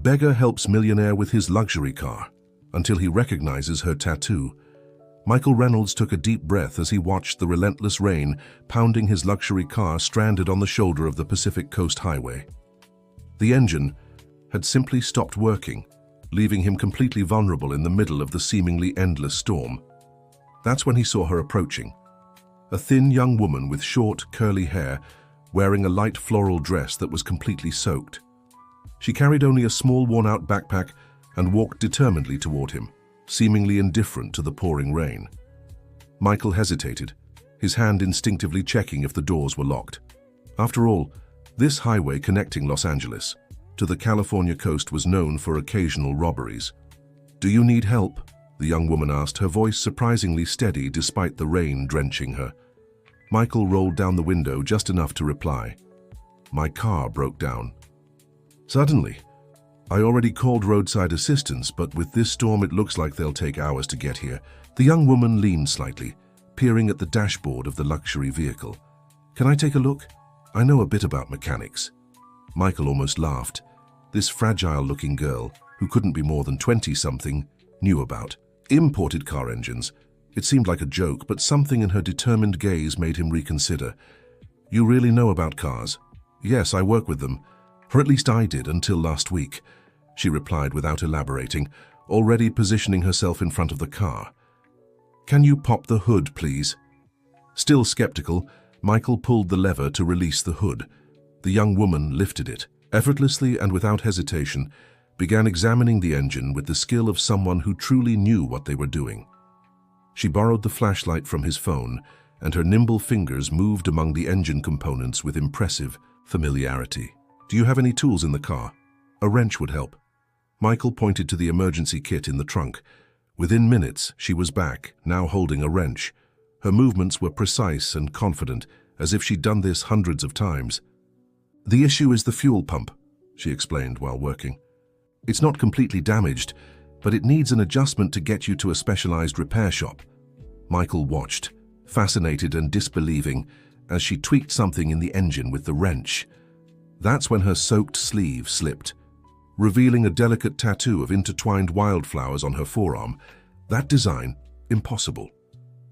Beggar helps Millionaire with his luxury car until he recognizes her tattoo. Michael Reynolds took a deep breath as he watched the relentless rain pounding his luxury car stranded on the shoulder of the Pacific Coast Highway. The engine had simply stopped working, leaving him completely vulnerable in the middle of the seemingly endless storm. That's when he saw her approaching. A thin young woman with short, curly hair, wearing a light floral dress that was completely soaked. She carried only a small, worn-out backpack and walked determinedly toward him, seemingly indifferent to the pouring rain. Michael hesitated, his hand instinctively checking if the doors were locked. After all, this highway connecting Los Angeles to the California coast was known for occasional robberies. "Do you need help?" the young woman asked, her voice surprisingly steady despite the rain drenching her. Michael rolled down the window just enough to reply, "My car broke down." Suddenly, "I already called roadside assistance, but with this storm it looks like they'll take hours to get here." The young woman leaned slightly, peering at the dashboard of the luxury vehicle. "Can I take a look? I know a bit about mechanics." Michael almost laughed. This fragile-looking girl, who couldn't be more than 20-something, knew about imported car engines. It seemed like a joke, but something in her determined gaze made him reconsider. "You really know about cars?" "Yes, I work with them. Or at least I did until last week," she replied without elaborating, already positioning herself in front of the car. "Can you pop the hood, please?" Still skeptical, Michael pulled the lever to release the hood. The young woman lifted it, effortlessly and without hesitation, began examining the engine with the skill of someone who truly knew what they were doing. She borrowed the flashlight from his phone, and her nimble fingers moved among the engine components with impressive familiarity. "Do you have any tools in the car? A wrench would help." Michael pointed to the emergency kit in the trunk. Within minutes, she was back, now holding a wrench. Her movements were precise and confident, as if she'd done this hundreds of times. "The issue is the fuel pump," she explained while working. "It's not completely damaged, but it needs an adjustment to get you to a specialized repair shop." Michael watched, fascinated and disbelieving, as she tweaked something in the engine with the wrench. That's when her soaked sleeve slipped, revealing a delicate tattoo of intertwined wildflowers on her forearm. That design, impossible.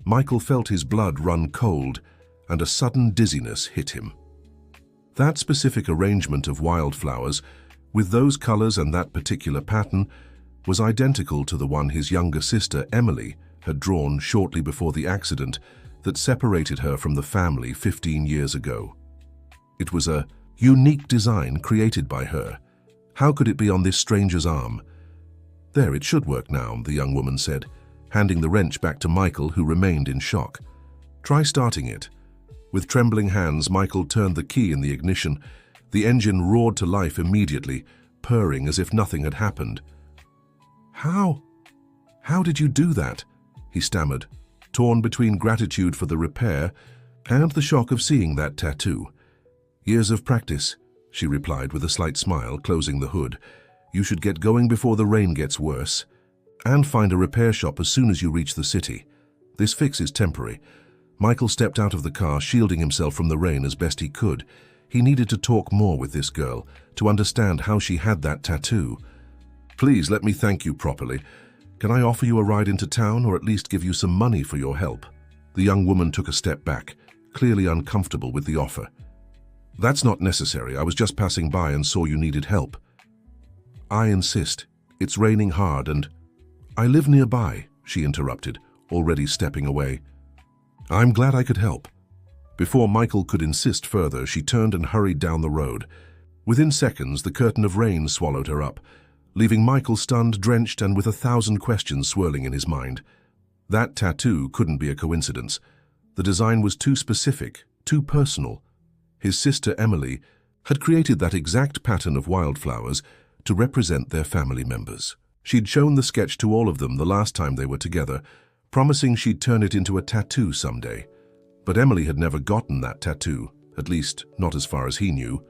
Michael felt his blood run cold, and a sudden dizziness hit him. That specific arrangement of wildflowers, with those colors and that particular pattern, was identical to the one his younger sister, Emily, had drawn shortly before the accident that separated her from the family 15 years ago. It was a unique design created by her. How could it be on this stranger's arm? "There, it should work now," the young woman said, handing the wrench back to Michael, who remained in shock. "Try starting it." With trembling hands, Michael turned the key in the ignition. The engine roared to life immediately, purring as if nothing had happened. How did you do that?" he stammered, torn between gratitude for the repair and the shock of seeing that tattoo. "Years of practice," she replied with a slight smile, closing the hood. "You should get going before the rain gets worse. And find a repair shop as soon as you reach the city. This fix is temporary." Michael stepped out of the car, shielding himself from the rain as best he could. He needed to talk more with this girl, to understand how she had that tattoo. "Please let me thank you properly. Can I offer you a ride into town, or at least give you some money for your help?" The young woman took a step back, clearly uncomfortable with the offer. "That's not necessary. I was just passing by and saw you needed help." "I insist. It's raining hard and—" "I live nearby," she interrupted, already stepping away. "I'm glad I could help." Before Michael could insist further, she turned and hurried down the road. Within seconds, the curtain of rain swallowed her up, leaving Michael stunned, drenched, and with 1,000 questions swirling in his mind. That tattoo couldn't be a coincidence. The design was too specific, too personal. His sister Emily had created that exact pattern of wildflowers to represent their family members. She'd shown the sketch to all of them the last time they were together, promising she'd turn it into a tattoo someday. But Emily had never gotten that tattoo, at least not as far as he knew.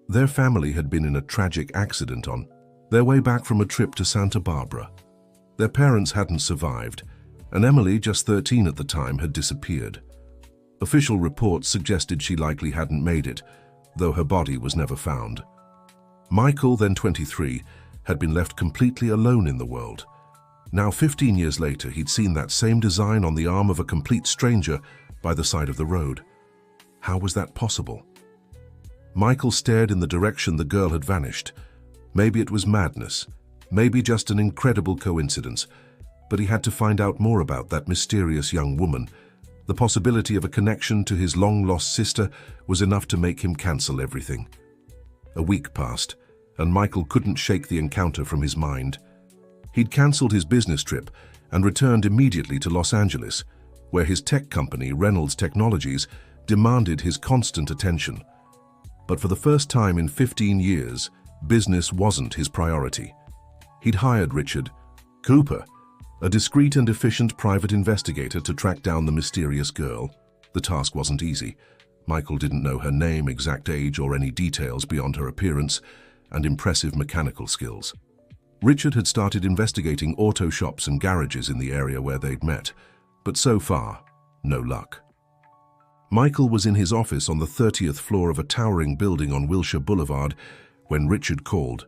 Their family had been in a tragic accident on their way back from a trip to Santa Barbara. Their parents hadn't survived, and Emily, just 13 at the time, had disappeared. Official reports suggested she likely hadn't made it, though her body was never found. Michael, then 23, had been left completely alone in the world. Now, 15 years later, he'd seen that same design on the arm of a complete stranger by the side of the road. How was that possible? Michael stared in the direction the girl had vanished. Maybe it was madness, maybe just an incredible coincidence, but he had to find out more about that mysterious young woman. The possibility of a connection to his long-lost sister was enough to make him cancel everything. A week passed, and Michael couldn't shake the encounter from his mind. He'd cancelled his business trip and returned immediately to Los Angeles, where his tech company, Reynolds Technologies, demanded his constant attention. But for the first time in 15 years, business wasn't his priority. He'd hired Richard Cooper, a discreet and efficient private investigator, to track down the mysterious girl. The task wasn't easy. Michael didn't know her name, exact age, or any details beyond her appearance and impressive mechanical skills. Richard had started investigating auto shops and garages in the area where they'd met, but so far, no luck. Michael was in his office on the 30th floor of a towering building on Wilshire Boulevard when Richard called.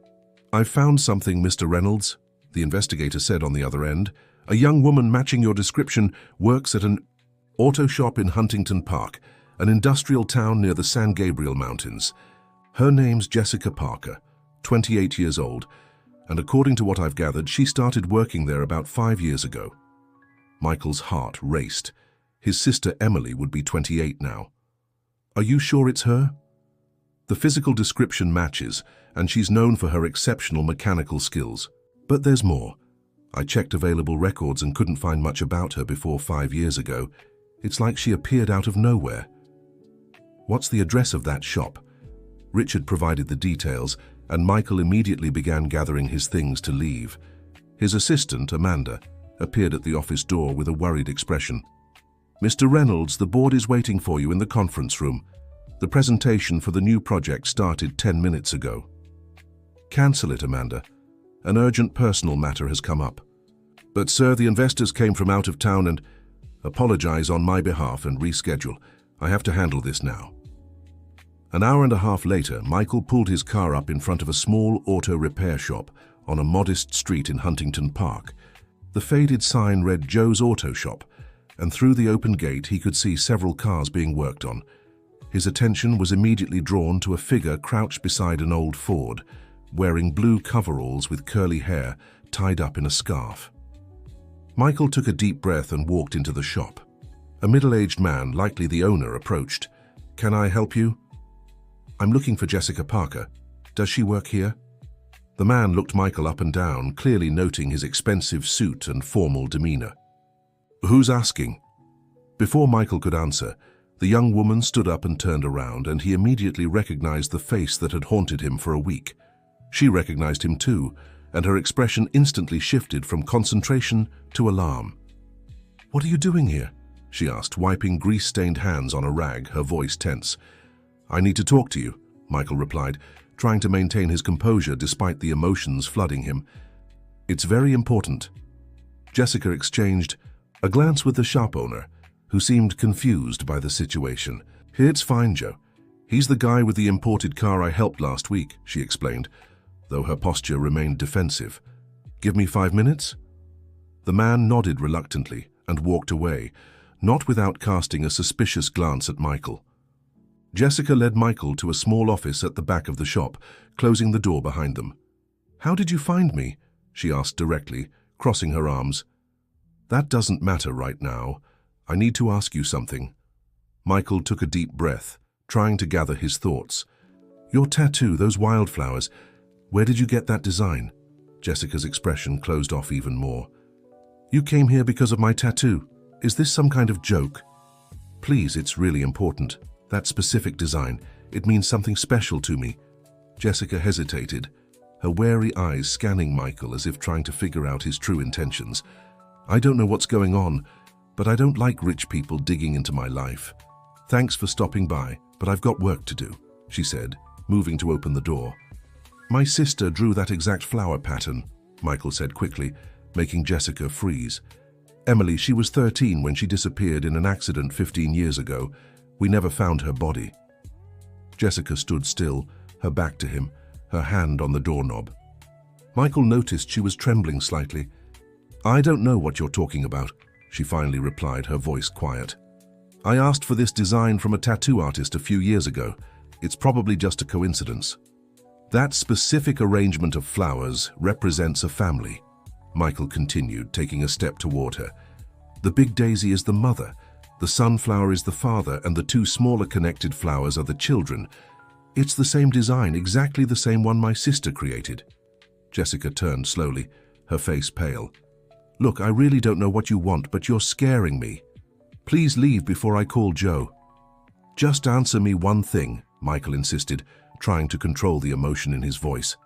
"I've found something, Mr. Reynolds," the investigator said on the other end. "A young woman matching your description works at an auto shop in Huntington Park, an industrial town near the San Gabriel Mountains. Her name's Jessica Parker, 28 years old, and according to what I've gathered, she started working there about 5 years ago." Michael's heart raced. His sister Emily would be 28 now. "Are you sure it's her?" "The physical description matches, and she's known for her exceptional mechanical skills. But there's more. I checked available records and couldn't find much about her before 5 years ago. It's like she appeared out of nowhere." "What's the address of that shop?" Richard provided the details, and Michael immediately began gathering his things to leave. His assistant, Amanda, appeared at the office door with a worried expression. "Mr. Reynolds, the board is waiting for you in the conference room. The presentation for the new project started 10 minutes ago." "Cancel it, Amanda. An urgent personal matter has come up." "But sir, the investors came from out of town and—" "Apologize on my behalf and reschedule. I have to handle this now." An hour and a half later, Michael pulled his car up in front of a small auto repair shop on a modest street in Huntington Park. The faded sign read Joe's Auto Shop, and through the open gate he could see several cars being worked on. His attention was immediately drawn to a figure crouched beside an old Ford, wearing blue coveralls with curly hair tied up in a scarf. Michael took a deep breath and walked into the shop. A middle-aged man, likely the owner, approached. "Can I help you?" "I'm looking for Jessica Parker. Does she work here?" The man looked Michael up and down, clearly noting his expensive suit and formal demeanor. "Who's asking?" Before Michael could answer, the young woman stood up and turned around, and he immediately recognized the face that had haunted him for a week. She recognized him too, and her expression instantly shifted from concentration to alarm. "What are you doing here?" she asked, wiping grease-stained hands on a rag, her voice tense. "I need to talk to you," Michael replied, trying to maintain his composure despite the emotions flooding him. "It's very important." Jessica exchanged a glance with the shop owner, who seemed confused by the situation. "It's fine, Joe. He's the guy with the imported car I helped last week," she explained, though her posture remained defensive. "Give me 5 minutes?" The man nodded reluctantly and walked away, not without casting a suspicious glance at Michael. Jessica led Michael to a small office at the back of the shop, closing the door behind them. "How did you find me?" she asked directly, crossing her arms. "That doesn't matter right now. I need to ask you something." Michael took a deep breath, trying to gather his thoughts. "Your tattoo, those wildflowers, where did you get that design?" Jessica's expression closed off even more. "You came here because of my tattoo. Is this some kind of joke?" "Please, it's really important. That specific design, it means something special to me." Jessica hesitated, her wary eyes scanning Michael as if trying to figure out his true intentions. "I don't know what's going on, but I don't like rich people digging into my life. Thanks for stopping by, but I've got work to do," she said, moving to open the door. "My sister drew that exact flower pattern," Michael said quickly, making Jessica freeze. "Emily, she was 13 when she disappeared in an accident 15 years ago. We never found her body." Jessica stood still, her back to him, her hand on the doorknob. Michael noticed she was trembling slightly. "I don't know what you're talking about," she finally replied, her voice quiet. "I asked for this design from a tattoo artist a few years ago. It's probably just a coincidence." "That specific arrangement of flowers represents a family," Michael continued, taking a step toward her. "The big daisy is the mother, the sunflower is the father, and the two smaller connected flowers are the children. It's the same design, exactly the same one my sister created." Jessica turned slowly, her face pale. "Look, I really don't know what you want, but you're scaring me. Please leave before I call Joe." "Just answer me one thing," Michael insisted, trying to control the emotion in his voice.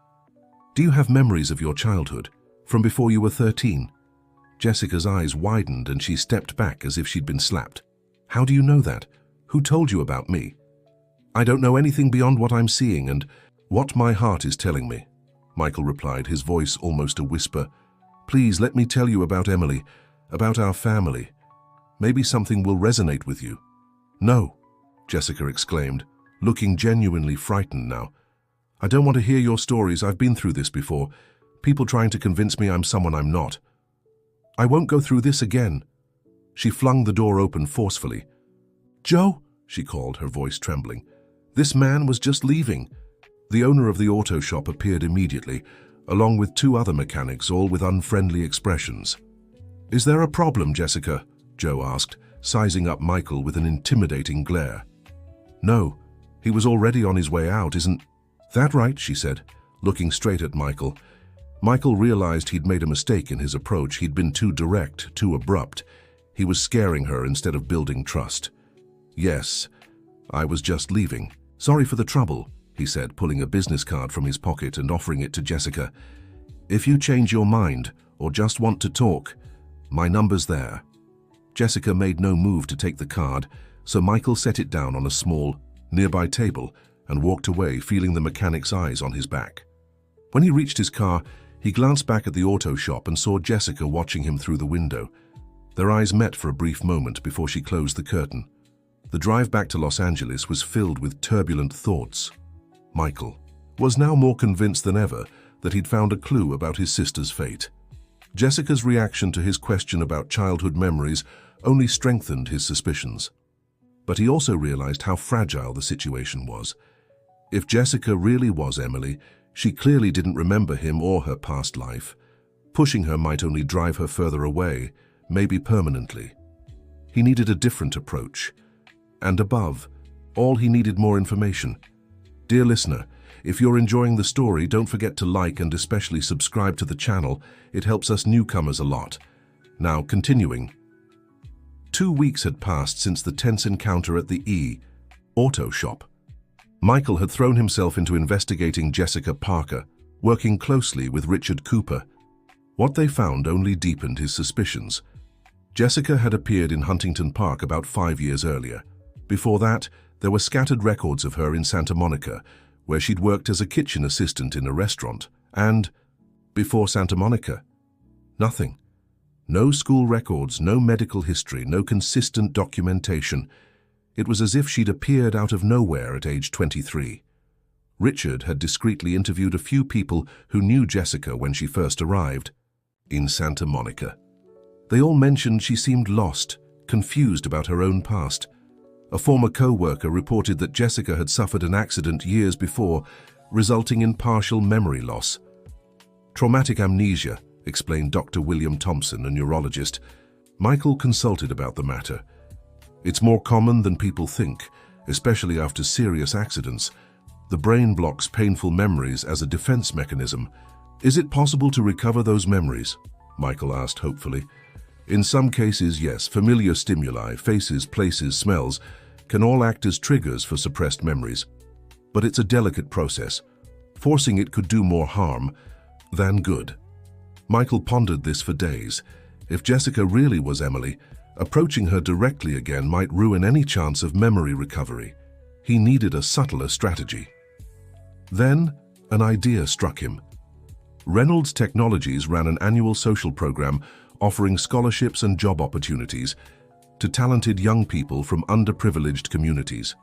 "Do you have memories of your childhood, from before you were 13? Jessica's eyes widened and she stepped back as if she'd been slapped. "How do you know that? Who told you about me?" "I don't know anything beyond what I'm seeing and what my heart is telling me," Michael replied, his voice almost a whisper. "Please let me tell you about Emily, about our family. Maybe something will resonate with you." "No," Jessica exclaimed, looking genuinely frightened now. "I don't want to hear your stories. I've been through this before. People trying to convince me I'm someone I'm not. I won't go through this again." She flung the door open forcefully. "Joe," she called, her voice trembling. "This man was just leaving." The owner of the auto shop appeared immediately, along with two other mechanics, all with unfriendly expressions. "Is there a problem, Jessica?" Joe asked, sizing up Michael with an intimidating glare. "No, he was already on his way out, isn't that right?" she said, looking straight at Michael. Michael realized he'd made a mistake in his approach. He'd been too direct, too abrupt. He was scaring her instead of building trust. "Yes, I was just leaving. Sorry for the trouble," he said, pulling a business card from his pocket and offering it to Jessica. "If you change your mind or just want to talk, my number's there." Jessica made no move to take the card, so Michael set it down on a small, nearby table and walked away, feeling the mechanic's eyes on his back. When he reached his car, he glanced back at the auto shop and saw Jessica watching him through the window. Their eyes met for a brief moment before she closed the curtain. The drive back to Los Angeles was filled with turbulent thoughts. Michael was now more convinced than ever that he'd found a clue about his sister's fate. Jessica's reaction to his question about childhood memories only strengthened his suspicions. But he also realized how fragile the situation was. If Jessica really was Emily, she clearly didn't remember him or her past life. Pushing her might only drive her further away, maybe permanently. He needed a different approach. And above all, he needed more information. Dear listener, if you're enjoying the story, don't forget to like and especially subscribe to the channel. It helps us newcomers a lot. Now, continuing. 2 weeks had passed since the tense encounter at the auto shop. Michael had thrown himself into investigating Jessica Parker, working closely with Richard Cooper. What they found only deepened his suspicions. Jessica had appeared in Huntington Park about 5 years earlier. Before that, there were scattered records of her in Santa Monica, where she'd worked as a kitchen assistant in a restaurant. And before Santa Monica, nothing. No school records, no medical history, no consistent documentation. It was as if she'd appeared out of nowhere at age 23. Richard had discreetly interviewed a few people who knew Jessica when she first arrived in Santa Monica. They all mentioned she seemed lost, confused about her own past. A former co-worker reported that Jessica had suffered an accident years before, resulting in partial memory loss. "Traumatic amnesia," explained Dr. William Thompson, a neurologist. Michael consulted about the matter. "It's more common than people think, especially after serious accidents. The brain blocks painful memories as a defense mechanism. Is it possible to recover those memories?" Michael asked hopefully. "In some cases, yes. Familiar stimuli, faces, places, smells, can all act as triggers for suppressed memories. But it's a delicate process. Forcing it could do more harm than good." Michael pondered this for days. If Jessica really was Emily, approaching her directly again might ruin any chance of memory recovery. He needed a subtler strategy. Then, an idea struck him. Reynolds Technologies ran an annual social program offering scholarships and job opportunities to talented young people from underprivileged communities.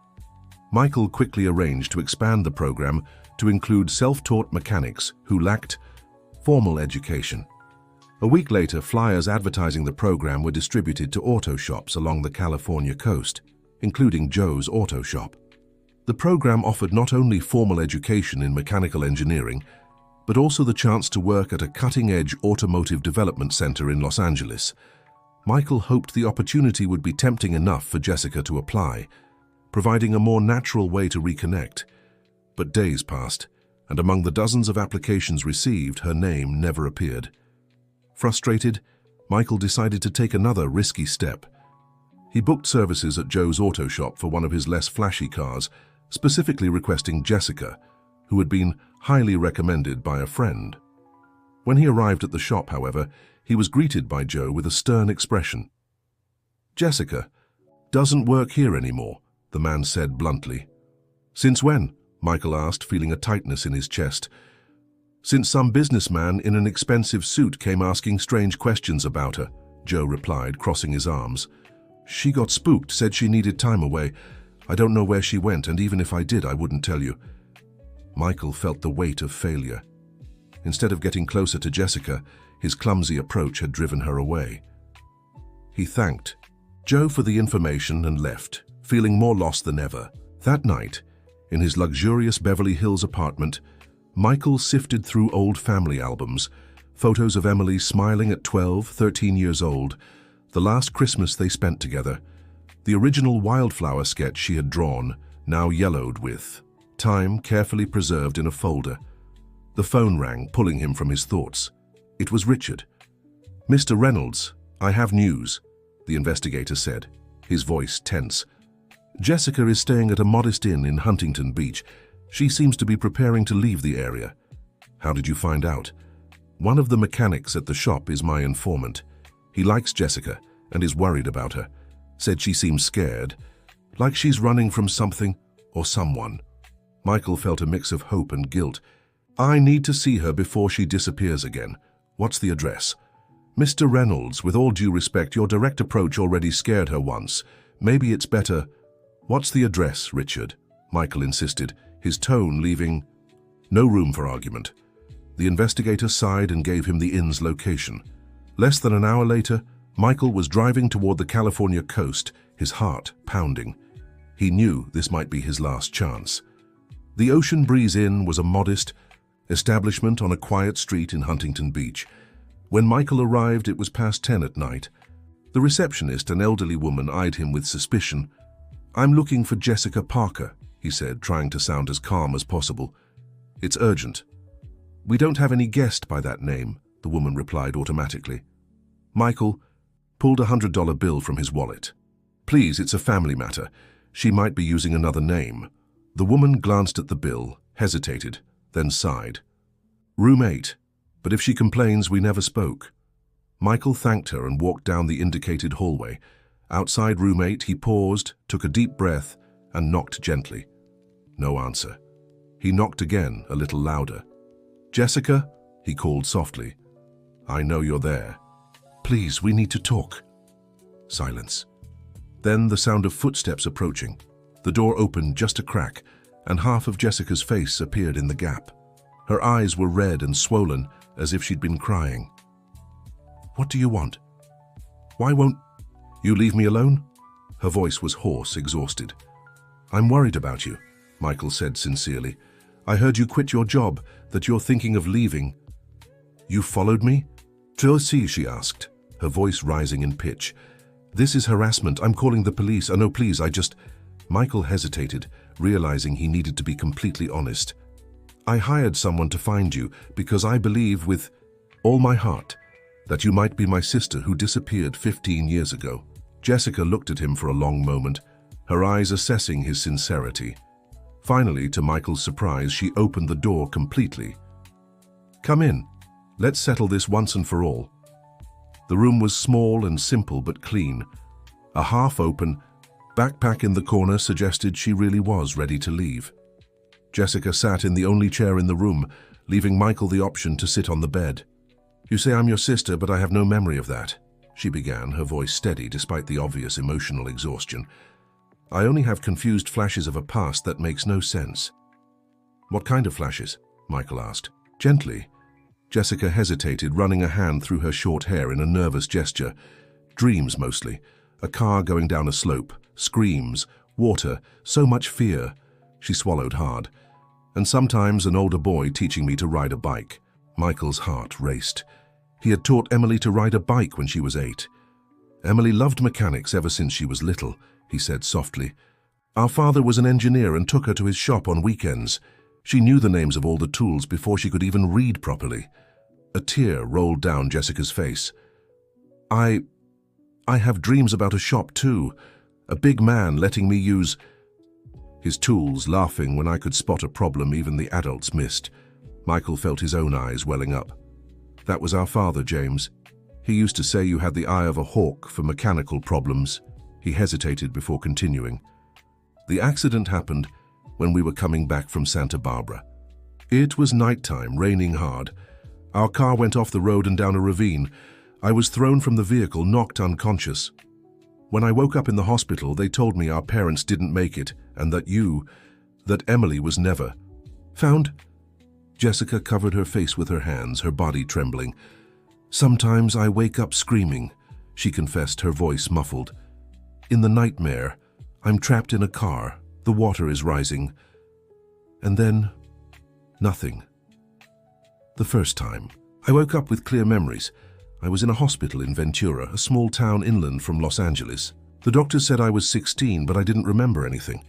Michael quickly arranged to expand the program to include self-taught mechanics who lacked formal education. A week later, flyers advertising the program were distributed to auto shops along the California coast, including Joe's Auto Shop. The program offered not only formal education in mechanical engineering, but also the chance to work at a cutting-edge automotive development center in Los Angeles. Michael hoped the opportunity would be tempting enough for Jessica to apply, providing a more natural way to reconnect. But days passed, and among the dozens of applications received, her name never appeared. Frustrated, Michael decided to take another risky step. He booked services at Joe's Auto Shop for one of his less flashy cars, specifically requesting Jessica, who had been highly recommended by a friend. When he arrived at the shop, however, he was greeted by Joe with a stern expression. "Jessica doesn't work here anymore," the man said bluntly. "Since when?" Michael asked, feeling a tightness in his chest. "Since some businessman in an expensive suit came asking strange questions about her," Joe replied, crossing his arms. "She got spooked, said she needed time away. I don't know where she went, and even if I did, I wouldn't tell you." Michael felt the weight of failure. Instead of getting closer to Jessica, his clumsy approach had driven her away. He thanked Joe for the information and left, feeling more lost than ever. That night, in his luxurious Beverly Hills apartment, Michael sifted through old family albums, photos of Emily smiling at 12, 13 years old, the last Christmas they spent together, the original wildflower sketch she had drawn, now yellowed with time carefully preserved in a folder. The phone rang, pulling him from his thoughts. It was Richard. "Mr. Reynolds, I have news," the investigator said, his voice tense. "Jessica is staying at a modest inn in Huntington Beach. She seems to be preparing to leave the area." "How did you find out?" "One of the mechanics at the shop is my informant. He likes Jessica and is worried about her. Said she seems scared, like she's running from something or someone." Michael felt a mix of hope and guilt. "I need to see her before she disappears again. What's the address?" "Mr. Reynolds, with all due respect, your direct approach already scared her once. Maybe it's better—" "What's the address, Richard?" Michael insisted, his tone leaving no room for argument. The investigator sighed and gave him the inn's location. Less than an hour later, Michael was driving toward the California coast, his heart pounding. He knew this might be his last chance. The Ocean Breeze Inn was a modest establishment on a quiet street in Huntington Beach. When Michael arrived, it was past 10 at night. The receptionist, an elderly woman, eyed him with suspicion. "I'm looking for Jessica Parker," he said, trying to sound as calm as possible. "It's urgent." "We don't have any guest by that name," the woman replied automatically. Michael pulled a $100 bill from his wallet. "Please, it's a family matter. She might be using another name." The woman glanced at the bill, hesitated, then sighed. "Room 8, but if she complains, we never spoke." Michael thanked her and walked down the indicated hallway. Outside room 8, he paused, took a deep breath, and knocked gently. No answer. He knocked again, a little louder. "Jessica?" he called softly. "I know you're there. Please, we need to talk." Silence. Then the sound of footsteps approaching. The door opened just a crack, and half of Jessica's face appeared in the gap. Her eyes were red and swollen, as if she'd been crying. "What do you want? Why won't you leave me alone?" Her voice was hoarse, exhausted. "I'm worried about you," Michael said sincerely. "I heard you quit your job, that you're thinking of leaving." "You followed me?" "Josie," she asked, her voice rising in pitch. "This is harassment. I'm calling the police. Oh, no, please, Michael hesitated, realizing he needed to be completely honest. "I hired someone to find you because I believe with all my heart that you might be my sister who disappeared 15 years ago." Jessica looked at him for a long moment, her eyes assessing his sincerity. Finally, to Michael's surprise, she opened the door completely. "Come in. Let's settle this once and for all." The room was small and simple but clean. A half-open backpack in the corner suggested she really was ready to leave. Jessica sat in the only chair in the room, leaving Michael the option to sit on the bed. "You say I'm your sister, but I have no memory of that," she began, her voice steady despite the obvious emotional exhaustion. "I only have confused flashes of a past that makes no sense." "What kind of flashes?" Michael asked. Gently, Jessica hesitated, running a hand through her short hair in a nervous gesture. Dreams, mostly. A car going down a slope. Screams. Water. So much fear. She swallowed hard. And sometimes an older boy teaching me to ride a bike. Michael's heart raced. He had taught Emily to ride a bike when she was 8. Emily loved mechanics ever since she was little, he said softly. Our father was an engineer and took her to his shop on weekends. She knew the names of all the tools before she could even read properly. A tear rolled down Jessica's face. I have dreams about a shop too. A big man letting me use his tools, laughing when I could spot a problem even the adults missed. Michael felt his own eyes welling up. That was our father, James. He used to say you had the eye of a hawk for mechanical problems. He hesitated before continuing. The accident happened when we were coming back from Santa Barbara. It was nighttime, raining hard. Our car went off the road and down a ravine. I was thrown from the vehicle, knocked unconscious. When I woke up in the hospital, they told me our parents didn't make it and that Emily was never found. Jessica covered her face with her hands, her body trembling. Sometimes I wake up screaming, she confessed, her voice muffled. In the nightmare, I'm trapped in a car, the water is rising. And then, nothing. The first time, I woke up with clear memories. I was in a hospital in Ventura, a small town inland from Los Angeles. The doctor said I was 16, but I didn't remember anything.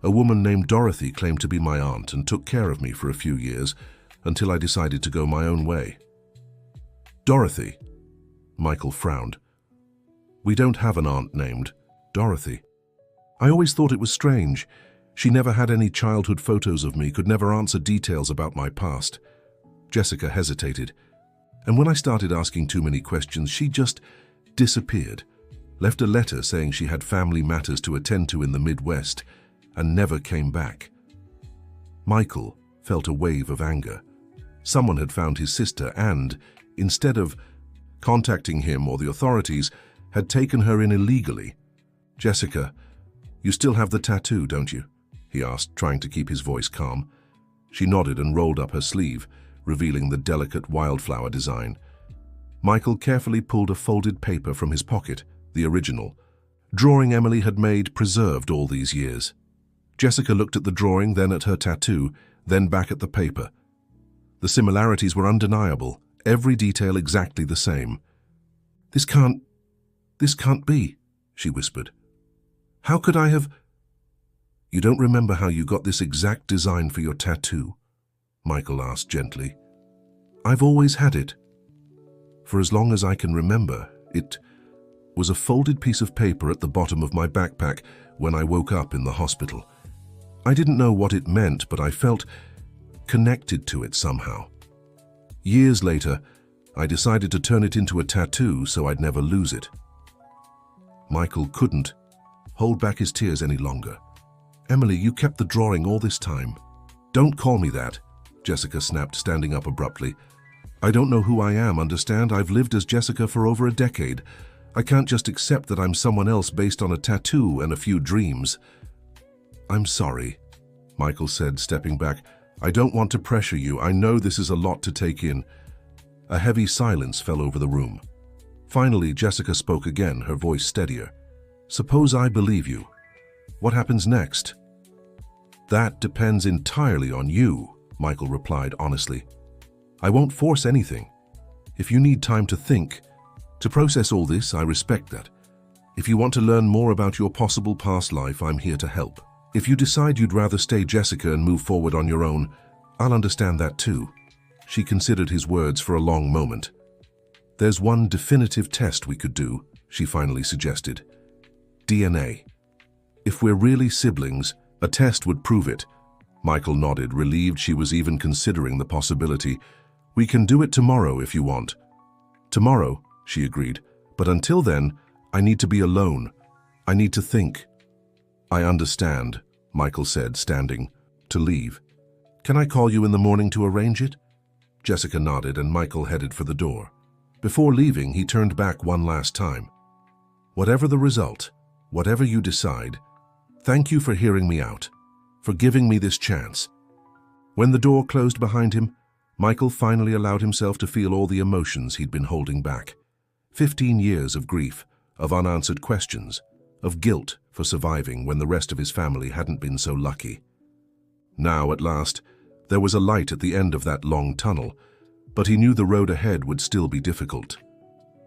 A woman named Dorothy claimed to be my aunt and took care of me for a few years until I decided to go my own way. Dorothy? Michael frowned. We don't have an aunt named Dorothy. I always thought it was strange. She never had any childhood photos of me, could never answer details about my past. Jessica hesitated. And when I started asking too many questions, she just disappeared, left a letter saying she had family matters to attend to in the Midwest, and never came back. Michael felt a wave of anger. Someone had found his sister and, instead of contacting him or the authorities, had taken her in illegally. Jessica, you still have the tattoo, don't you? He asked, trying to keep his voice calm. She nodded and rolled up her sleeve, revealing the delicate wildflower design. Michael carefully pulled a folded paper from his pocket, the original. Drawing Emily had made, preserved all these years. Jessica looked at the drawing, then at her tattoo, then back at the paper. The similarities were undeniable, every detail exactly the same. This can't be, she whispered. How could I have... You don't remember how you got this exact design for your tattoo? Michael asked gently. I've always had it. For as long as I can remember, it was a folded piece of paper at the bottom of my backpack when I woke up in the hospital. I didn't know what it meant, but I felt connected to it somehow. Years later, I decided to turn it into a tattoo so I'd never lose it. Michael couldn't hold back his tears any longer. Emily, you kept the drawing all this time. Don't call me that, Jessica snapped, standing up abruptly. I don't know who I am, understand? I've lived as Jessica for over a decade. I can't just accept that I'm someone else based on a tattoo and a few dreams. I'm sorry, Michael said, stepping back. I don't want to pressure you. I know this is a lot to take in. A heavy silence fell over the room. Finally, Jessica spoke again, her voice steadier. Suppose I believe you. What happens next? That depends entirely on you, Michael replied honestly. I won't force anything. If you need time to think, to process all this, I respect that. If you want to learn more about your possible past life, I'm here to help. If you decide you'd rather stay Jessica and move forward on your own, I'll understand that too. She considered his words for a long moment. There's one definitive test we could do, she finally suggested. DNA. If we're really siblings, a test would prove it. Michael nodded, relieved she was even considering the possibility. We can do it tomorrow if you want. Tomorrow, she agreed, but until then, I need to be alone. I need to think. I understand, Michael said, standing, to leave. Can I call you in the morning to arrange it? Jessica nodded and Michael headed for the door. Before leaving, he turned back one last time. Whatever the result, whatever you decide, thank you for hearing me out, for giving me this chance. When the door closed behind him, Michael finally allowed himself to feel all the emotions he'd been holding back. 15 years of grief, of unanswered questions, of guilt for surviving when the rest of his family hadn't been so lucky. Now, at last, there was a light at the end of that long tunnel, but he knew the road ahead would still be difficult.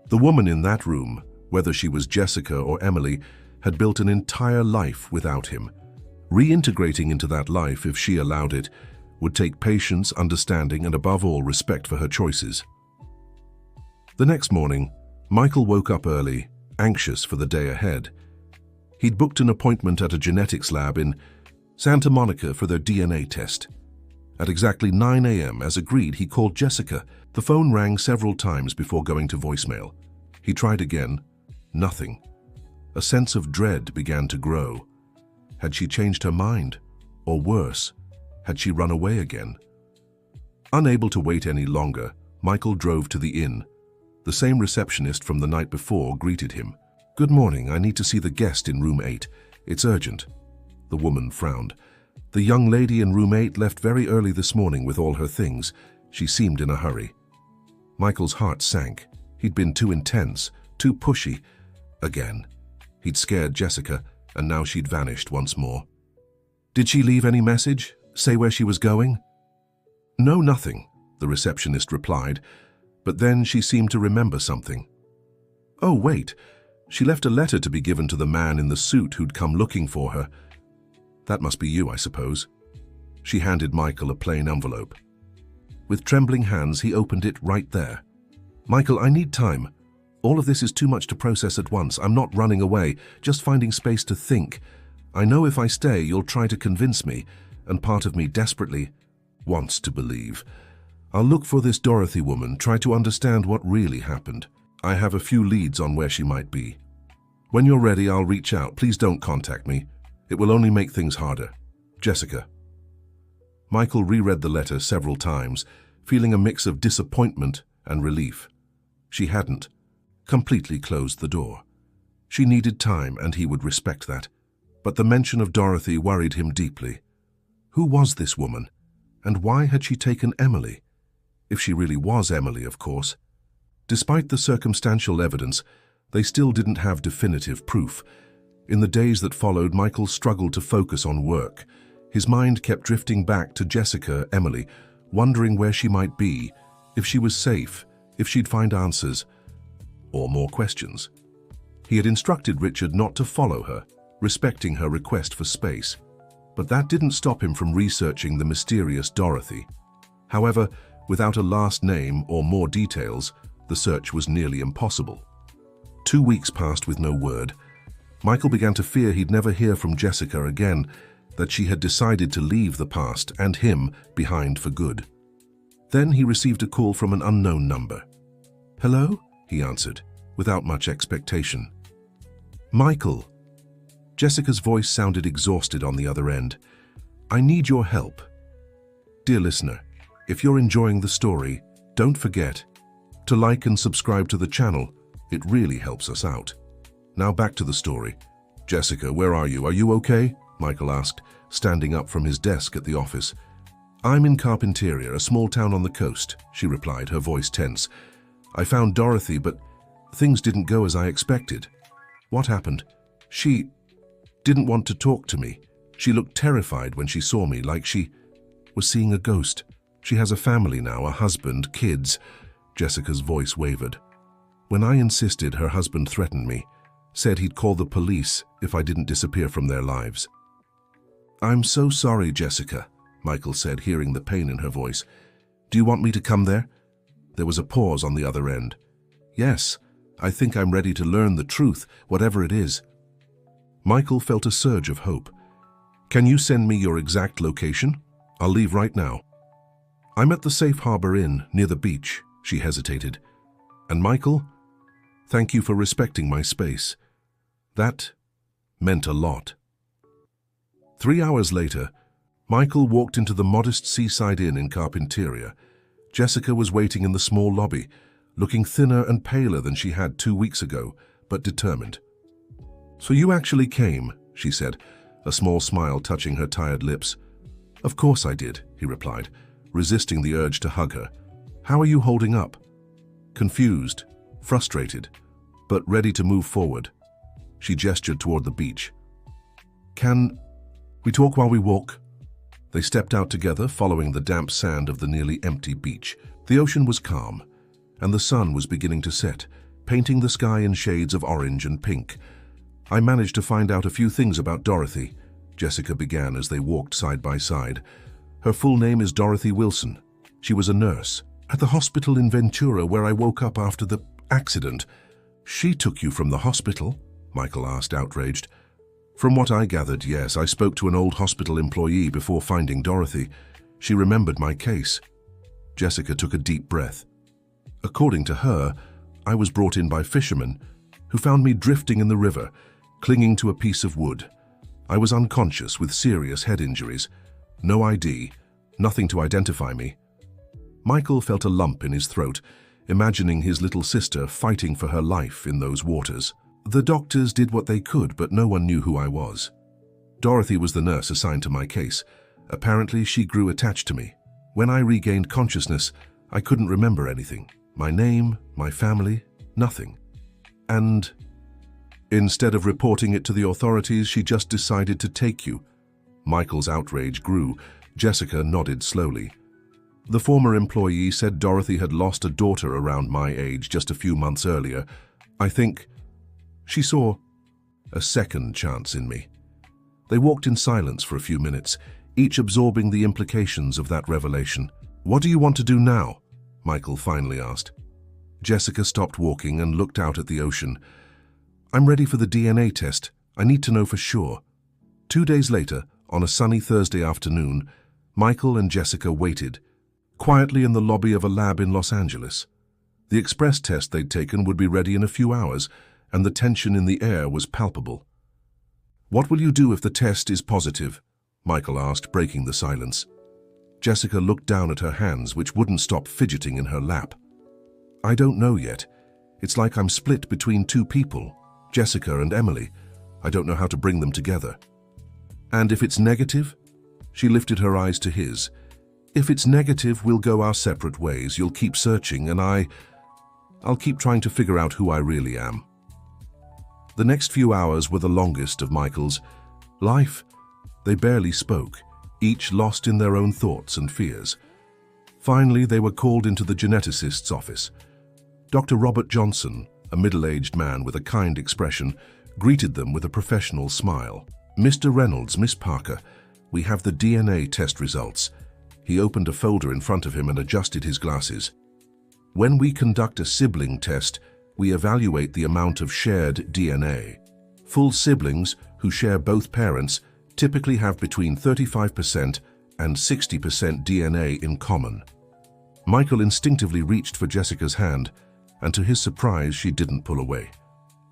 The woman in that room, whether she was Jessica or Emily, had built an entire life without him. Reintegrating into that life, if she allowed it, would take patience, understanding, and above all, respect for her choices. The next morning, Michael woke up early, anxious for the day ahead. He'd booked an appointment at a genetics lab in Santa Monica for their DNA test. At exactly 9 a.m., as agreed, he called Jessica. The phone rang several times before going to voicemail. He tried again. Nothing. A sense of dread began to grow. Had she changed her mind? Or worse, had she run away again? Unable to wait any longer, Michael drove to the inn. The same receptionist from the night before greeted him. "Good morning, I need to see the guest in room 8. It's urgent." The woman frowned. "The young lady in room 8 left very early this morning with all her things. She seemed in a hurry." Michael's heart sank. He'd been too intense, too pushy. Again. He'd scared Jessica, and now she'd vanished once more. "Did she leave any message? Say where she was going?" "No, nothing," the receptionist replied, but then she seemed to remember something. "Oh, wait. She left a letter to be given to the man in the suit who'd come looking for her. That must be you, I suppose." She handed Michael a plain envelope. With trembling hands, he opened it right there. "Michael, I need time. All of this is too much to process at once. I'm not running away, just finding space to think. I know if I stay, you'll try to convince me, and part of me desperately wants to believe. I'll look for this Dorothy woman, try to understand what really happened. I have a few leads on where she might be. When you're ready, I'll reach out. Please don't contact me. It will only make things harder. Jessica." Michael reread the letter several times, feeling a mix of disappointment and relief. She hadn't completely closed the door. She needed time, and he would respect that. But the mention of Dorothy worried him deeply. Who was this woman? And why had she taken Emily? If she really was Emily, of course. Despite the circumstantial evidence, they still didn't have definitive proof. In the days that followed, Michael struggled to focus on work. His mind kept drifting back to Jessica, Emily, wondering where she might be, if she was safe, if she'd find answers, or more questions. He had instructed Richard not to follow her, respecting her request for space. But that didn't stop him from researching the mysterious Dorothy. However, without a last name or more details, the search was nearly impossible. 2 weeks passed with no word. Michael began to fear he'd never hear from Jessica again, that she had decided to leave the past and him behind for good. Then he received a call from an unknown number. "Hello?" he answered, without much expectation. "Michael." Jessica's voice sounded exhausted on the other end. "I need your help. Dear listener, if you're enjoying the story, don't forget to like and subscribe to the channel. It really helps us out. Now back to the story. Jessica, where are you? Are you okay?" Michael asked, standing up from his desk at the office. "I'm in Carpinteria, a small town on the coast," she replied, her voice tense. "I found Dorothy, but things didn't go as I expected." "What happened?" "She didn't want to talk to me. She looked terrified when she saw me, like she was seeing a ghost. She has a family now, a husband, kids." Jessica's voice wavered. "When I insisted, her husband threatened me, said he'd call the police if I didn't disappear from their lives." "I'm so sorry, Jessica," Michael said, hearing the pain in her voice. "Do you want me to come there?" There was a pause on the other end. "Yes, I think I'm ready to learn the truth, whatever it is." Michael felt a surge of hope. "Can you send me your exact location? I'll leave right now." "I'm at the Safe Harbor Inn, near the beach," she hesitated. "And Michael, thank you for respecting my space. That meant a lot." 3 hours later, Michael walked into the modest seaside inn in Carpinteria. Jessica was waiting in the small lobby, looking thinner and paler than she had 2 weeks ago, but determined. "So you actually came," she said, a small smile touching her tired lips. "Of course I did," he replied. resisting the urge to hug her. "How are you holding up?" Confused, frustrated, but ready to move forward. She gestured toward the beach. "Can we talk while we walk?" They stepped out together, following the damp sand of the nearly empty beach. The ocean was calm, and the sun was beginning to set, painting the sky in shades of orange and pink. "I managed to find out a few things about Dorothy," Jessica began as they walked side by side. "Her full name is Dorothy Wilson. She was a nurse at the hospital in Ventura where I woke up after the accident." "She took you from the hospital?" Michael asked, outraged. "From what I gathered, yes. I spoke to an old hospital employee before finding Dorothy. She remembered my case." Jessica took a deep breath. "According to her, I was brought in by fishermen who found me drifting in the river, clinging to a piece of wood. I was unconscious with serious head injuries. No ID, nothing to identify me." Michael felt a lump in his throat, imagining his little sister fighting for her life in those waters. "The doctors did what they could, but no one knew who I was. Dorothy was the nurse assigned to my case. Apparently, she grew attached to me. When I regained consciousness, I couldn't remember anything. My name, my family, nothing. And instead of reporting it to the authorities, she just decided to take you." Michael's outrage grew. Jessica nodded slowly. "The former employee said Dorothy had lost a daughter around my age just a few months earlier. I think she saw a second chance in me." They walked in silence for a few minutes, each absorbing the implications of that revelation. "What do you want to do now?" Michael finally asked. Jessica stopped walking and looked out at the ocean. "I'm ready for the DNA test. I need to know for sure." 2 days later, on a sunny Thursday afternoon, Michael and Jessica waited quietly in the lobby of a lab in Los Angeles. The express test they'd taken would be ready in a few hours, and the tension in the air was palpable. "What will you do if the test is positive?" Michael asked, breaking the silence. Jessica looked down at her hands, which wouldn't stop fidgeting in her lap. "I don't know yet. It's like I'm split between two people, Jessica and Emily. I don't know how to bring them together." "And if it's negative?" She lifted her eyes to his. "If it's negative, we'll go our separate ways. You'll keep searching, and I'll keep trying to figure out who I really am." The next few hours were the longest of Michael's life. They barely spoke, each lost in their own thoughts and fears. Finally, they were called into the geneticist's office. Dr. Robert Johnson, a middle-aged man with a kind expression, greeted them with a professional smile. "Mr. Reynolds, Miss Parker, we have the DNA test results." He opened a folder in front of him and adjusted his glasses. "When we conduct a sibling test, we evaluate the amount of shared DNA. Full siblings who share both parents typically have between 35% and 60% DNA in common." Michael instinctively reached for Jessica's hand, and to his surprise, she didn't pull away.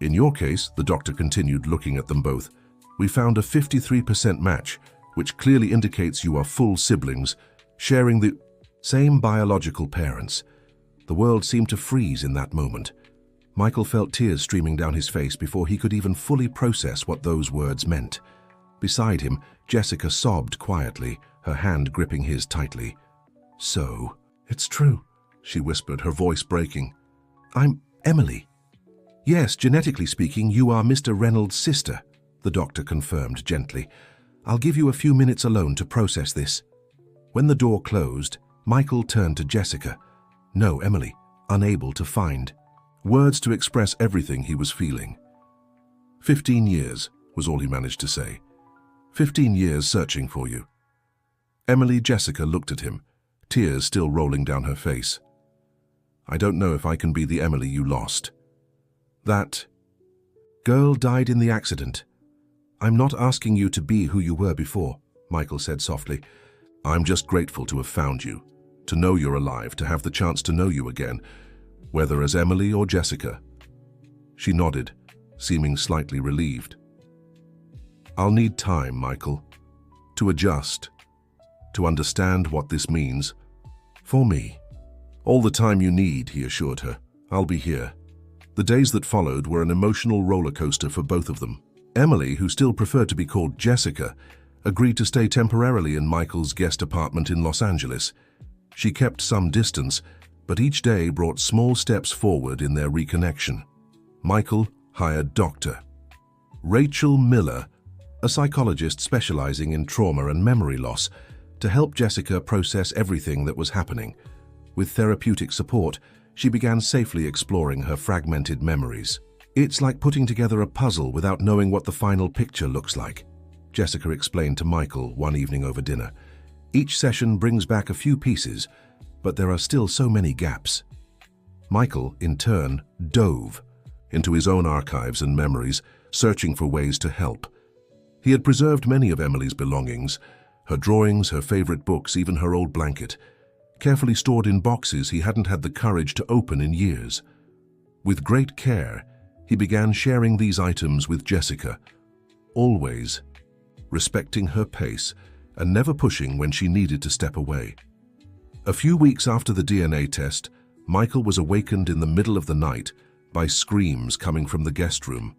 "In your case," the doctor continued, looking at them both, "we found a 53% match, which clearly indicates you are full siblings, sharing the same biological parents." The world seemed to freeze in that moment. Michael felt tears streaming down his face before he could even fully process what those words meant. Beside him, Jessica sobbed quietly, her hand gripping his tightly. "So, it's true," she whispered, her voice breaking. "I'm Emily." "Yes, genetically speaking, you are Mr. Reynolds' sister," the doctor confirmed gently. "I'll give you a few minutes alone to process this." When the door closed, Michael turned to Jessica. "No, Emily," unable to find words to express everything he was feeling. 15 years was all he managed to say. 15 years searching for you. Emily. Jessica looked at him, tears still rolling down her face. "I don't know if I can be the Emily you lost. That girl died in the accident. I'm not asking you to be who you were before," Michael said softly. "I'm just grateful to have found you, to know you're alive, to have the chance to know you again, whether as Emily or Jessica." She nodded, seeming slightly relieved. "I'll need time, Michael, to adjust, to understand what this means for me." "All the time you need," he assured her. "I'll be here." The days that followed were an emotional roller coaster for both of them. Emily, who still preferred to be called Jessica, agreed to stay temporarily in Michael's guest apartment in Los Angeles. She kept some distance, but each day brought small steps forward in their reconnection. Michael hired Dr. Rachel Miller, a psychologist specializing in trauma and memory loss, to help Jessica process everything that was happening. With therapeutic support, she began safely exploring her fragmented memories. "It's like putting together a puzzle without knowing what the final picture looks like," Jessica explained to Michael one evening over dinner. "Each session brings back a few pieces, but there are still so many gaps." Michael, in turn, dove into his own archives and memories, searching for ways to help. He had preserved many of Emily's belongings, her drawings, her favorite books, even her old blanket, carefully stored in boxes he hadn't had the courage to open in years. With great care, he began sharing these items with Jessica, always respecting her pace and never pushing when she needed to step away. A few weeks after the DNA test, Michael was awakened in the middle of the night by screams coming from the guest room.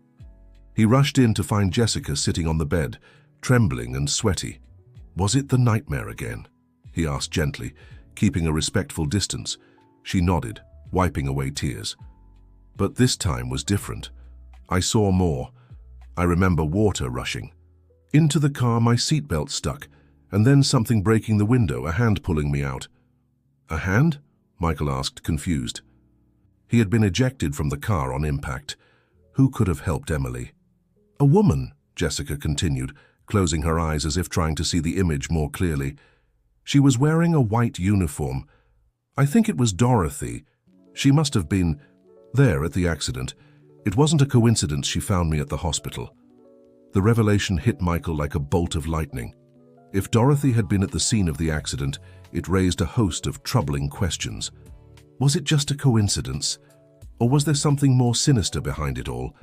He rushed in to find Jessica sitting on the bed, trembling and sweaty. "Was it the nightmare again?" he asked gently, keeping a respectful distance. She nodded, wiping away tears. "But this time was different. I saw more. I remember water rushing. Into the car, my seatbelt stuck, and then something breaking the window, a hand pulling me out." "A hand?" Michael asked, confused. He had been ejected from the car on impact. Who could have helped Emily? "A woman," Jessica continued, closing her eyes as if trying to see the image more clearly. "She was wearing a white uniform. I think it was Dorothy. She must have been there at the accident. It wasn't a coincidence she found me at the hospital." The revelation hit Michael like a bolt of lightning. If Dorothy had been at the scene of the accident, it raised a host of troubling questions. Was it just a coincidence? Or was there something more sinister behind it all?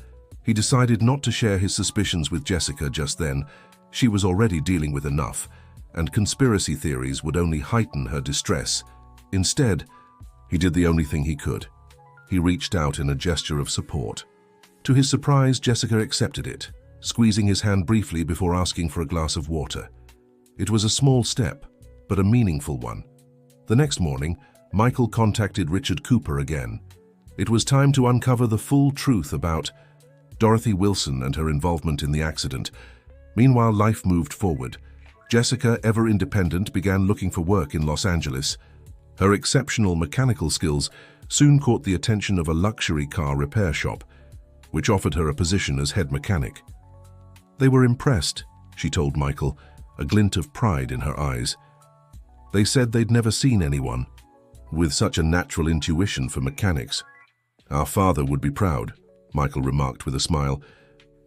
He decided not to share his suspicions with Jessica just then. She was already dealing with enough, and conspiracy theories would only heighten her distress. Instead, he did the only thing he could. He reached out in a gesture of support. To his surprise, Jessica accepted it, squeezing his hand briefly before asking for a glass of water. It was a small step, but a meaningful one. The next morning, Michael contacted Richard Cooper again. It was time to uncover the full truth about Dorothy Wilson and her involvement in the accident. Meanwhile, life moved forward. Jessica, ever independent, began looking for work in Los Angeles. Her exceptional mechanical skills soon caught the attention of a luxury car repair shop, which offered her a position as head mechanic. They were impressed, she told Michael, a glint of pride in her eyes. They said they'd never seen anyone with such a natural intuition for mechanics. "Our father would be proud," Michael remarked with a smile.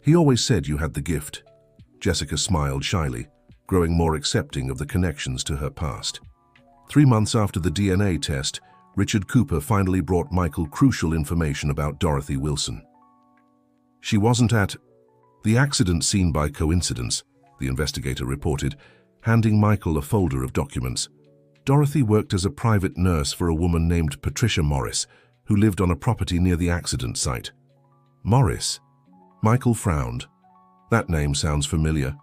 "He always said you had the gift." Jessica smiled shyly, growing more accepting of the connections to her past. 3 months after the DNA test, Richard Cooper finally brought Michael crucial information about Dorothy Wilson. "She wasn't at the accident scene by coincidence," the investigator reported, handing Michael a folder of documents. "Dorothy worked as a private nurse for a woman named Patricia Morris, who lived on a property near the accident site." "Morris?" Michael frowned. "That name sounds familiar."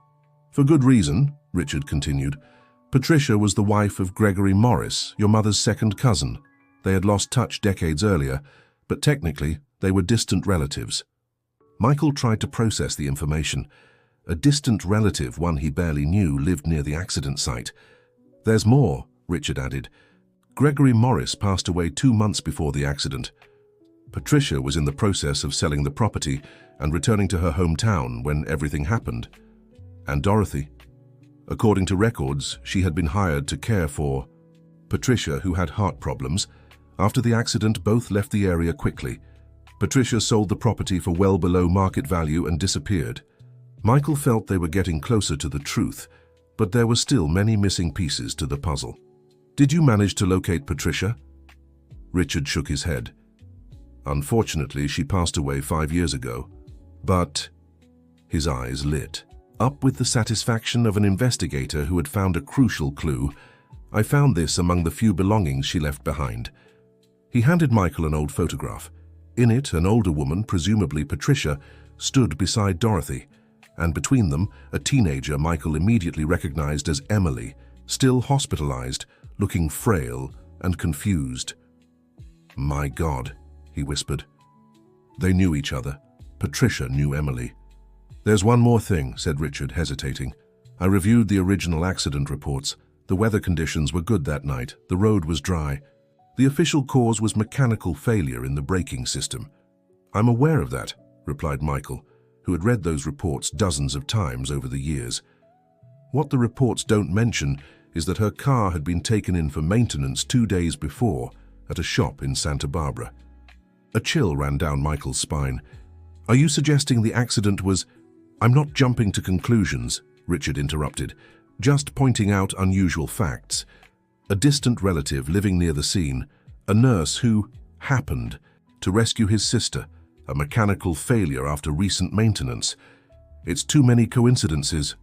"For good reason," Richard continued. "Patricia was the wife of Gregory Morris, your mother's second cousin. They had lost touch decades earlier, but technically they were distant relatives." Michael tried to process the information. A distant relative, one he barely knew, lived near the accident site. "There's more," Richard added. "Gregory Morris passed away 2 months before the accident. Patricia was in the process of selling the property and returning to her hometown when everything happened. And Dorothy? According to records, she had been hired to care for Patricia, who had heart problems. After the accident, both left the area quickly. Patricia sold the property for well below market value and disappeared." Michael felt they were getting closer to the truth, but there were still many missing pieces to the puzzle. "Did you manage to locate Patricia?" Richard shook his head. "Unfortunately, she passed away 5 years ago. But," his eyes lit up with the satisfaction of an investigator who had found a crucial clue, "I found this among the few belongings she left behind." He handed Michael an old photograph. In it, an older woman, presumably Patricia, stood beside Dorothy, and between them, a teenager Michael immediately recognized as Emily, still hospitalized, looking frail and confused. "My God," he whispered. They knew each other. Patricia knew Emily. "There's one more thing," said Richard, hesitating. "I reviewed the original accident reports. The weather conditions were good that night. The road was dry. The official cause was mechanical failure in the braking system." "I'm aware of that," replied Michael, who had read those reports dozens of times over the years. "What the reports don't mention is that her car had been taken in for maintenance 2 days before at a shop in Santa Barbara." A chill ran down Michael's spine. "Are you suggesting the accident was—" "I'm not jumping to conclusions," Richard interrupted, "just pointing out unusual facts. A distant relative living near the scene, a nurse who happened to rescue his sister, a mechanical failure after recent maintenance. It's too many coincidences."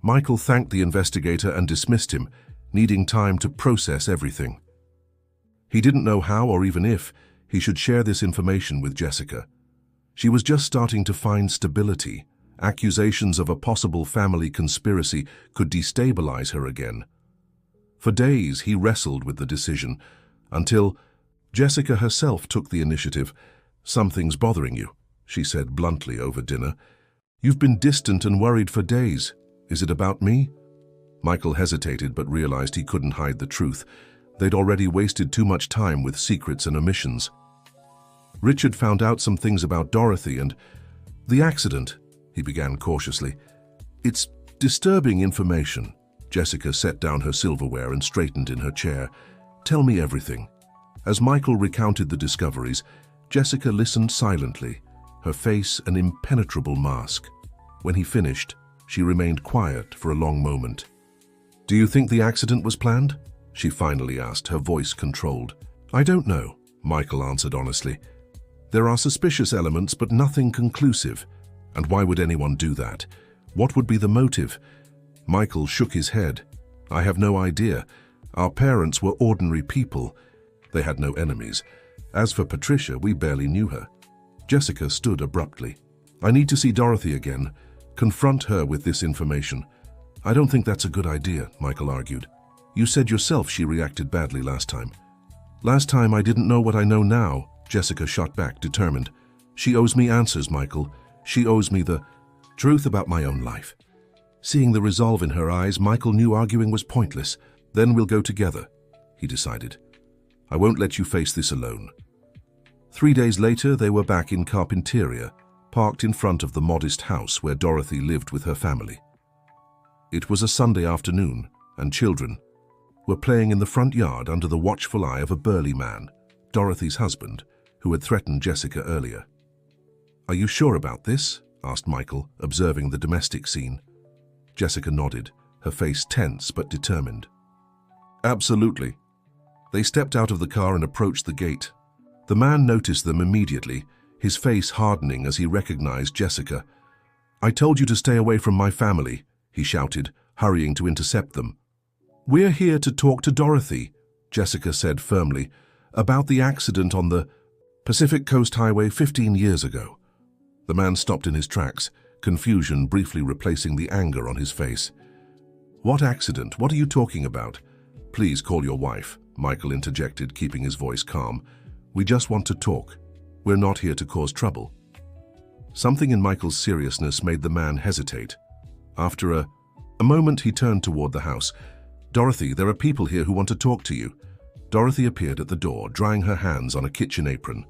Michael thanked the investigator and dismissed him, needing time to process everything. He didn't know how or even if he should share this information with Jessica. She was just starting to find stability. Accusations of a possible family conspiracy could destabilize her again. For days he wrestled with the decision, until Jessica herself took the initiative. "Something's bothering you," she said bluntly over dinner. "You've been distant and worried for days. Is it about me?" Michael hesitated but realized he couldn't hide the truth. They'd already wasted too much time with secrets and omissions. "Richard found out some things about Dorothy and the accident," he began cautiously. "It's disturbing information." Jessica set down her silverware and straightened in her chair. "Tell me everything." As Michael recounted the discoveries, Jessica listened silently, her face an impenetrable mask. When he finished, she remained quiet for a long moment. "Do you think the accident was planned?" she finally asked, her voice controlled. "I don't know," Michael answered honestly. "There are suspicious elements, but nothing conclusive. And why would anyone do that? What would be the motive?" Michael shook his head. "I have no idea. Our parents were ordinary people. They had no enemies. As for Patricia, we barely knew her." Jessica stood abruptly. "I need to see Dorothy again. Confront her with this information." "I don't think that's a good idea," Michael argued. "You said yourself she reacted badly last time." "Last time I didn't know what I know now," Jessica shot back, determined. "She owes me answers, Michael. She owes me the truth about my own life." Seeing the resolve in her eyes, Michael knew arguing was pointless. "Then we'll go together," he decided. "I won't let you face this alone." 3 days later, they were back in Carpinteria, parked in front of the modest house where Dorothy lived with her family. It was a Sunday afternoon, and children were playing in the front yard under the watchful eye of a burly man, Dorothy's husband, who had threatened Jessica earlier. "Are you sure about this?" asked Michael, observing the domestic scene. Jessica nodded, her face tense but determined. "Absolutely." They stepped out of the car and approached the gate. The man noticed them immediately, his face hardening as he recognized Jessica. "I told you to stay away from my family," he shouted, hurrying to intercept them. "We're here to talk to Dorothy," Jessica said firmly, "about the accident on the Pacific Coast Highway 15 years ago." The man stopped in his tracks, confusion briefly replacing the anger on his face. "What accident? What are you talking about?" "Please call your wife," Michael interjected, keeping his voice calm. "We just want to talk. We're not here to cause trouble." Something in Michael's seriousness made the man hesitate. After a moment, he turned toward the house. "Dorothy, there are people here who want to talk to you." Dorothy appeared at the door, drying her hands on a kitchen apron.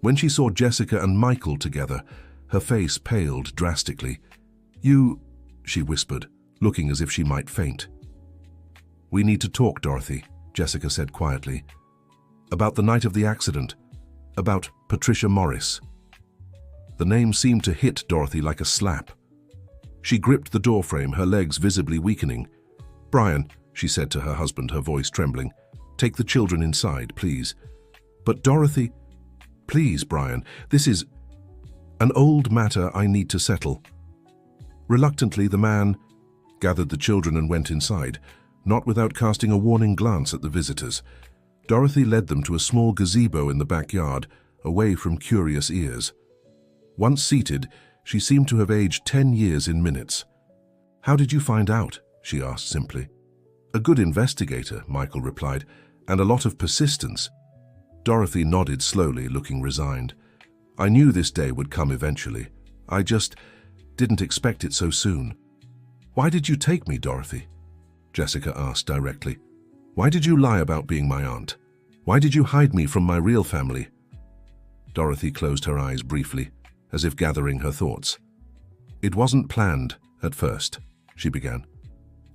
When she saw Jessica and Michael together, her face paled drastically. "You," she whispered, looking as if she might faint. "We need to talk, Dorothy," Jessica said quietly. "About the night of the accident. About Patricia Morris." The name seemed to hit Dorothy like a slap. She gripped the doorframe, her legs visibly weakening. "Brian," she said to her husband, her voice trembling, "take the children inside, please." "But Dorothy—" "Please, Brian, this is an old matter I need to settle." Reluctantly, the man gathered the children and went inside, not without casting a warning glance at the visitors. Dorothy led them to a small gazebo in the backyard, away from curious ears. Once seated, she seemed to have aged 10 years in minutes. "How did you find out?" she asked simply. A good investigator, Michael replied, and a lot of persistence. Dorothy nodded slowly, looking resigned. I knew this day would come eventually. I just didn't expect it so soon. Why did you take me, Dorothy? Jessica asked directly. Why did you lie about being my aunt? Why did you hide me from my real family? Dorothy closed her eyes briefly, as if gathering her thoughts. It wasn't planned at first, she began.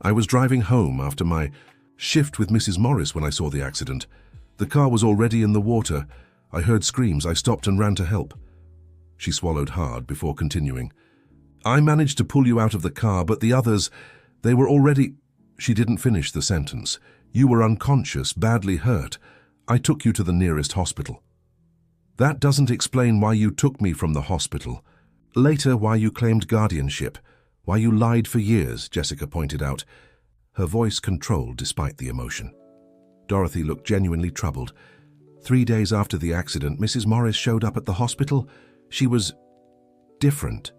I was driving home after my shift with Mrs. Morris when I saw the accident. The car was already in the water. I heard screams. I stopped and ran to help. She swallowed hard before continuing. I managed to pull you out of the car, but the others, they were already... She didn't finish the sentence. You were unconscious, badly hurt. I took you to the nearest hospital. That doesn't explain why you took me from the hospital. Later, why you claimed guardianship. Why you lied for years, Jessica pointed out, her voice controlled despite the emotion. Dorothy looked genuinely troubled. 3 days after the accident, Mrs. Morris showed up at the hospital. She was different,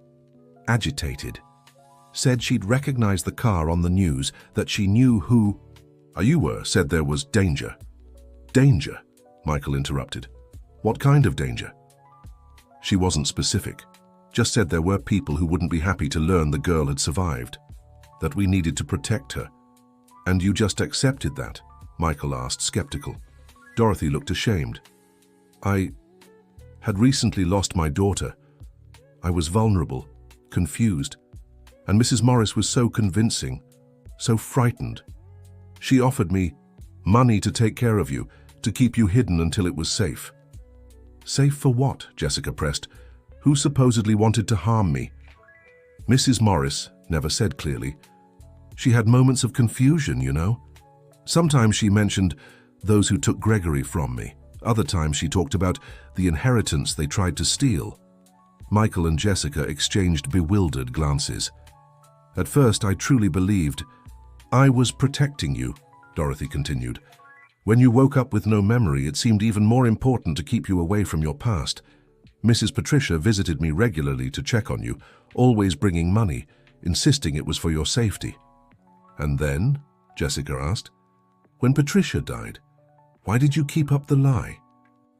agitated. Said she'd recognized the car on the news, that she knew who... You were, said there was danger. Danger? Michael interrupted. What kind of danger? She wasn't specific. Just said there were people who wouldn't be happy to learn the girl had survived, that we needed to protect her. And you just accepted that? Michael asked, skeptical. Dorothy looked ashamed. I had recently lost my daughter. I was vulnerable, confused, and Mrs. Morris was so convincing, so frightened. She offered me money to take care of you, to keep you hidden until it was safe. Safe for what? Jessica pressed. Who supposedly wanted to harm me? Mrs. Morris never said clearly. She had moments of confusion, you know. Sometimes she mentioned those who took Gregory from me. Other times she talked about the inheritance they tried to steal. Michael and Jessica exchanged bewildered glances. At first, I truly believed I was protecting you, Dorothy continued. When you woke up with no memory, it seemed even more important to keep you away from your past. Mrs. Patricia visited me regularly to check on you, always bringing money, insisting it was for your safety. And then, Jessica asked, when Patricia died, why did you keep up the lie?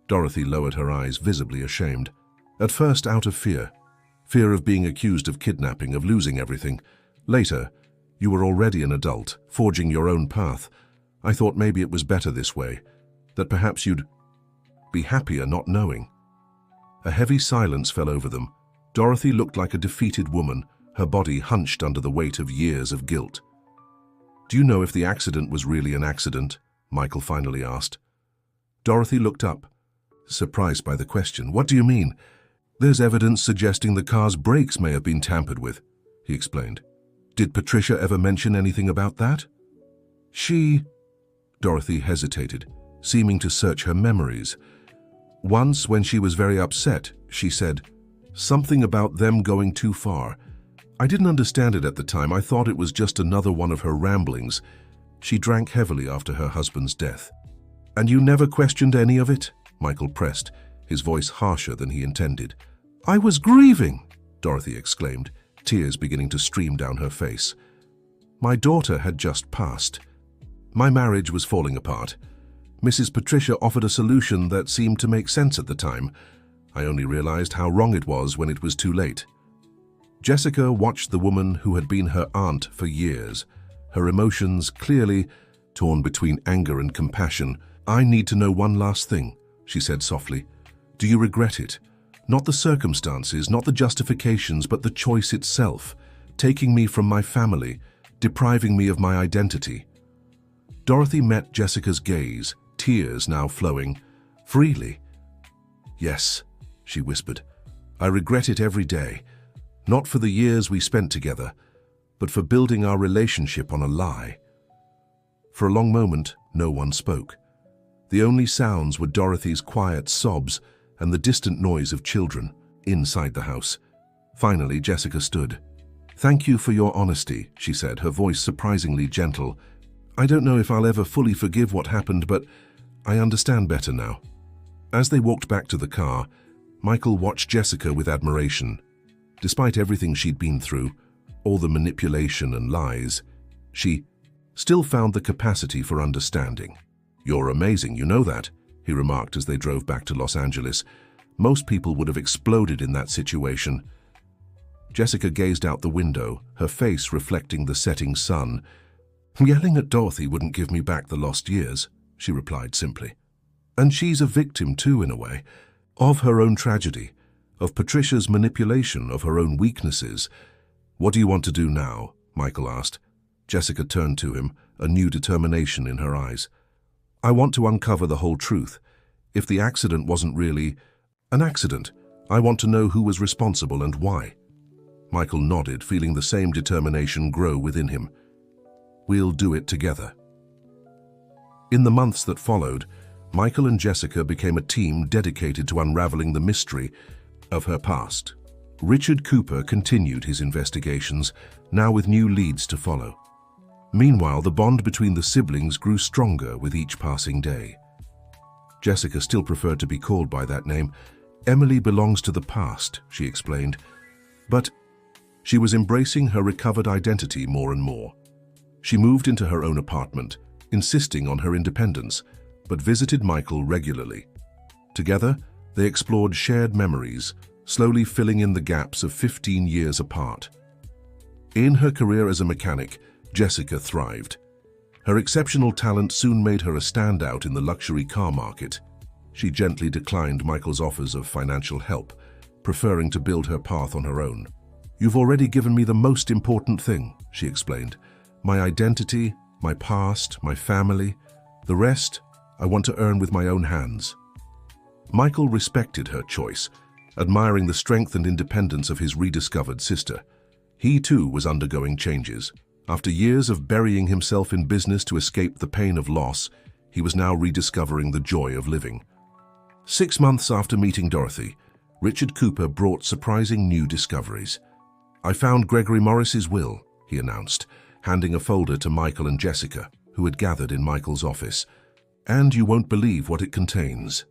Dorothy lowered her eyes, visibly ashamed. At first, out of fear. Fear of being accused of kidnapping, of losing everything. Later, you were already an adult, forging your own path. I thought maybe it was better this way, that perhaps you'd be happier not knowing. A heavy silence fell over them. Dorothy looked like a defeated woman, her body hunched under the weight of years of guilt. Do you know if the accident was really an accident? Michael finally asked. Dorothy looked up, surprised by the question. What do you mean? There's evidence suggesting the car's brakes may have been tampered with, he explained. Did Patricia ever mention anything about that? Dorothy hesitated, seeming to search her memories. Once, when she was very upset, she said, something about them going too far. I didn't understand it at the time. I thought it was just another one of her ramblings. She drank heavily after her husband's death. And you never questioned any of it? Michael pressed, his voice harsher than he intended. I was grieving, Dorothy exclaimed, tears beginning to stream down her face. My daughter had just passed. My marriage was falling apart. Mrs. Patricia offered a solution that seemed to make sense at the time. I only realized how wrong it was when it was too late. Jessica watched the woman who had been her aunt for years, her emotions clearly torn between anger and compassion. I need to know one last thing, she said softly. Do you regret it? Not the circumstances, not the justifications, but the choice itself, taking me from my family, depriving me of my identity. Dorothy met Jessica's gaze, tears now flowing freely. Yes, she whispered. I regret it every day, not for the years we spent together, but for building our relationship on a lie. For a long moment, no one spoke. The only sounds were Dorothy's quiet sobs and the distant noise of children inside the house. Finally, Jessica stood. Thank you for your honesty, she said, her voice surprisingly gentle. I don't know if I'll ever fully forgive what happened, but I understand better now. As they walked back to the car, Michael watched Jessica with admiration. Despite everything she'd been through, all the manipulation and lies, she still found the capacity for understanding. "You're amazing, you know that," he remarked as they drove back to Los Angeles. "Most people would have exploded in that situation." Jessica gazed out the window, her face reflecting the setting sun. "Yelling at Dorothy wouldn't give me back the lost years," she replied simply. "And she's a victim too, in a way, of her own tragedy, of Patricia's manipulation, of her own weaknesses." "What do you want to do now?" Michael asked. Jessica turned to him, a new determination in her eyes. "I want to uncover the whole truth. If the accident wasn't really an accident, I want to know who was responsible and why." Michael nodded, feeling the same determination grow within him. "We'll do it together." In the months that followed, Michael and Jessica became a team dedicated to unraveling the mystery of her past. Richard Cooper continued his investigations, now with new leads to follow. Meanwhile, the bond between the siblings grew stronger with each passing day. Jessica still preferred to be called by that name. "Emily belongs to the past," she explained. But she was embracing her recovered identity more and more. She moved into her own apartment, insisting on her independence, but visited Michael regularly. Together, they explored shared memories, slowly filling in the gaps of 15 years apart. In her career as a mechanic, Jessica thrived. Her exceptional talent soon made her a standout in the luxury car market. She gently declined Michael's offers of financial help, preferring to build her path on her own. "You've already given me the most important thing," she explained. "My identity, my past, my family. The rest, I want to earn with my own hands." Michael respected her choice, admiring the strength and independence of his rediscovered sister. He too was undergoing changes. After years of burying himself in business to escape the pain of loss, he was now rediscovering the joy of living. 6 months after meeting Dorothy, Richard Cooper brought surprising new discoveries. "I found Gregory Morris's will," he announced, handing a folder to Michael and Jessica, who had gathered in Michael's office. "And you won't believe what it contains."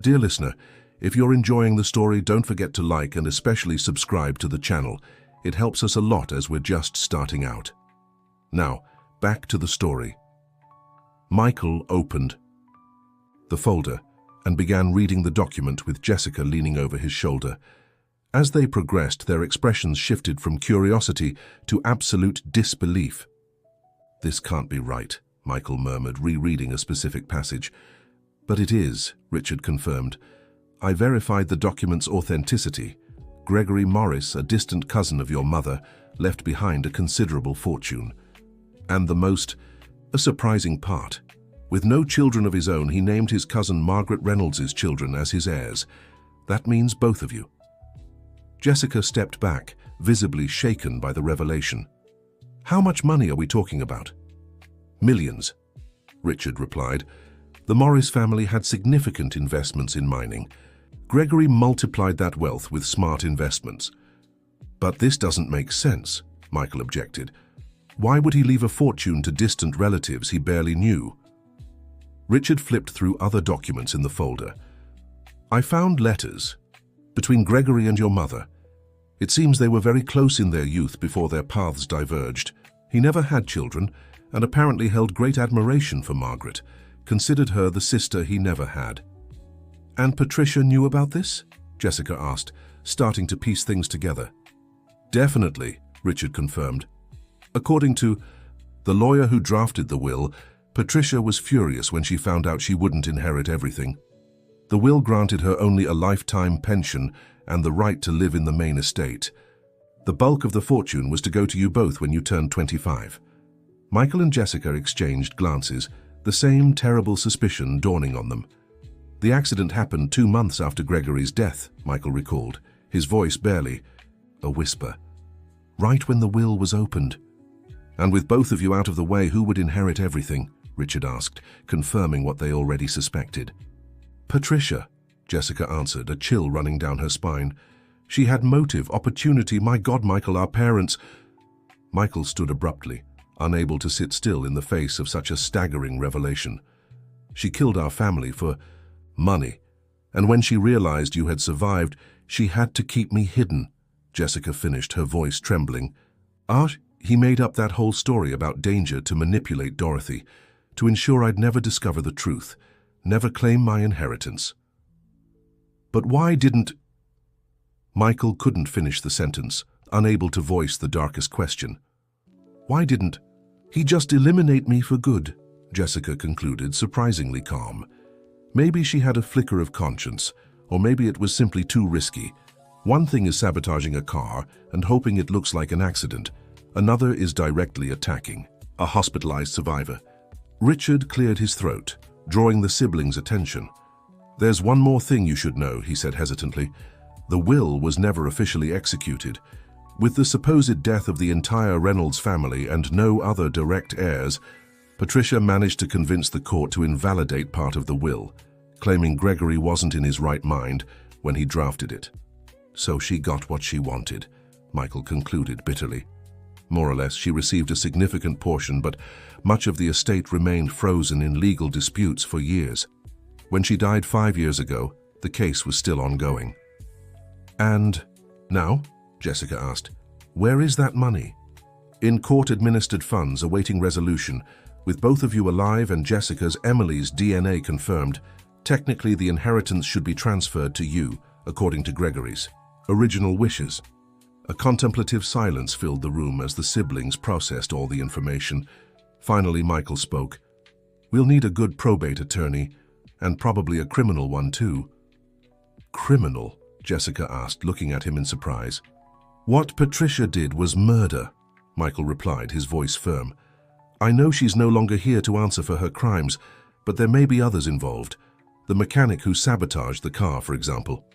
Dear listener, if you're enjoying the story, don't forget to like and especially subscribe to the channel. It helps us a lot as we're just starting out. Now, back to the story. Michael opened the folder and began reading the document with Jessica leaning over his shoulder. As they progressed, their expressions shifted from curiosity to absolute disbelief. "This can't be right," Michael murmured, rereading a specific passage. "But it is," Richard confirmed. "I verified the document's authenticity. Gregory Morris, a distant cousin of your mother, left behind a considerable fortune. And the most surprising part, with no children of his own, he named his cousin Margaret Reynolds's children as his heirs. That means both of you." Jessica stepped back, visibly shaken by the revelation. "How much money are we talking about?" "Millions," Richard replied. "The Morris family had significant investments in mining. Gregory multiplied that wealth with smart investments." "But this doesn't make sense," Michael objected. "Why would he leave a fortune to distant relatives he barely knew?" Richard flipped through other documents in the folder. "I found letters between Gregory and your mother. It seems they were very close in their youth before their paths diverged. He never had children and apparently held great admiration for Margaret, considered her the sister he never had." "And Patricia knew about this?" Jessica asked, starting to piece things together. "Definitely," Richard confirmed. "According to the lawyer who drafted the will, Patricia was furious when she found out she wouldn't inherit everything. The will granted her only a lifetime pension and the right to live in the main estate. The bulk of the fortune was to go to you both when you turned 25. Michael and Jessica exchanged glances, the same terrible suspicion dawning on them. "The accident happened 2 months after Gregory's death," Michael recalled, his voice barely a whisper. "Right when the will was opened." "And with both of you out of the way, who would inherit everything?" Richard asked, confirming what they already suspected. "Patricia," Jessica answered, a chill running down her spine. "She had motive, opportunity. My God, Michael, our parents—" Michael stood abruptly, unable to sit still in the face of such a staggering revelation. "She killed our family for money, and when she realized you had survived, she had to keep me hidden," Jessica finished, her voice trembling. "Are He made up that whole story about danger to manipulate Dorothy, to ensure I'd never discover the truth, never claim my inheritance. But why didn't... Michael couldn't finish the sentence, unable to voice the darkest question. Why didn't he just eliminate me for good? Jessica concluded, surprisingly calm. Maybe she had a flicker of conscience, or maybe it was simply too risky. One thing is sabotaging a car and hoping it looks like an accident. Another is directly attacking a hospitalized survivor. Richard cleared his throat, drawing the siblings' attention. There's one more thing you should know, he said hesitantly. The will was never officially executed. With the supposed death of the entire Reynolds family and no other direct heirs, Patricia managed to convince the court to invalidate part of the will, claiming Gregory wasn't in his right mind when he drafted it. So she got what she wanted, Michael concluded bitterly. More or less, she received a significant portion, but much of the estate remained frozen in legal disputes for years. When she died 5 years ago, the case was still ongoing. And now? Jessica asked. Where is that money? In court-administered funds awaiting resolution, with both of you alive and Jessica's Emily's DNA confirmed, technically the inheritance should be transferred to you, according to Gregory's original wishes. A contemplative silence filled the room as the siblings processed all the information. Finally, Michael spoke. We'll need a good probate attorney, and probably a criminal one too. Criminal? Jessica asked, looking at him in surprise. What Patricia did was murder, Michael replied, his voice firm. I know she's no longer here to answer for her crimes, but there may be others involved. The mechanic who sabotaged the car, for example.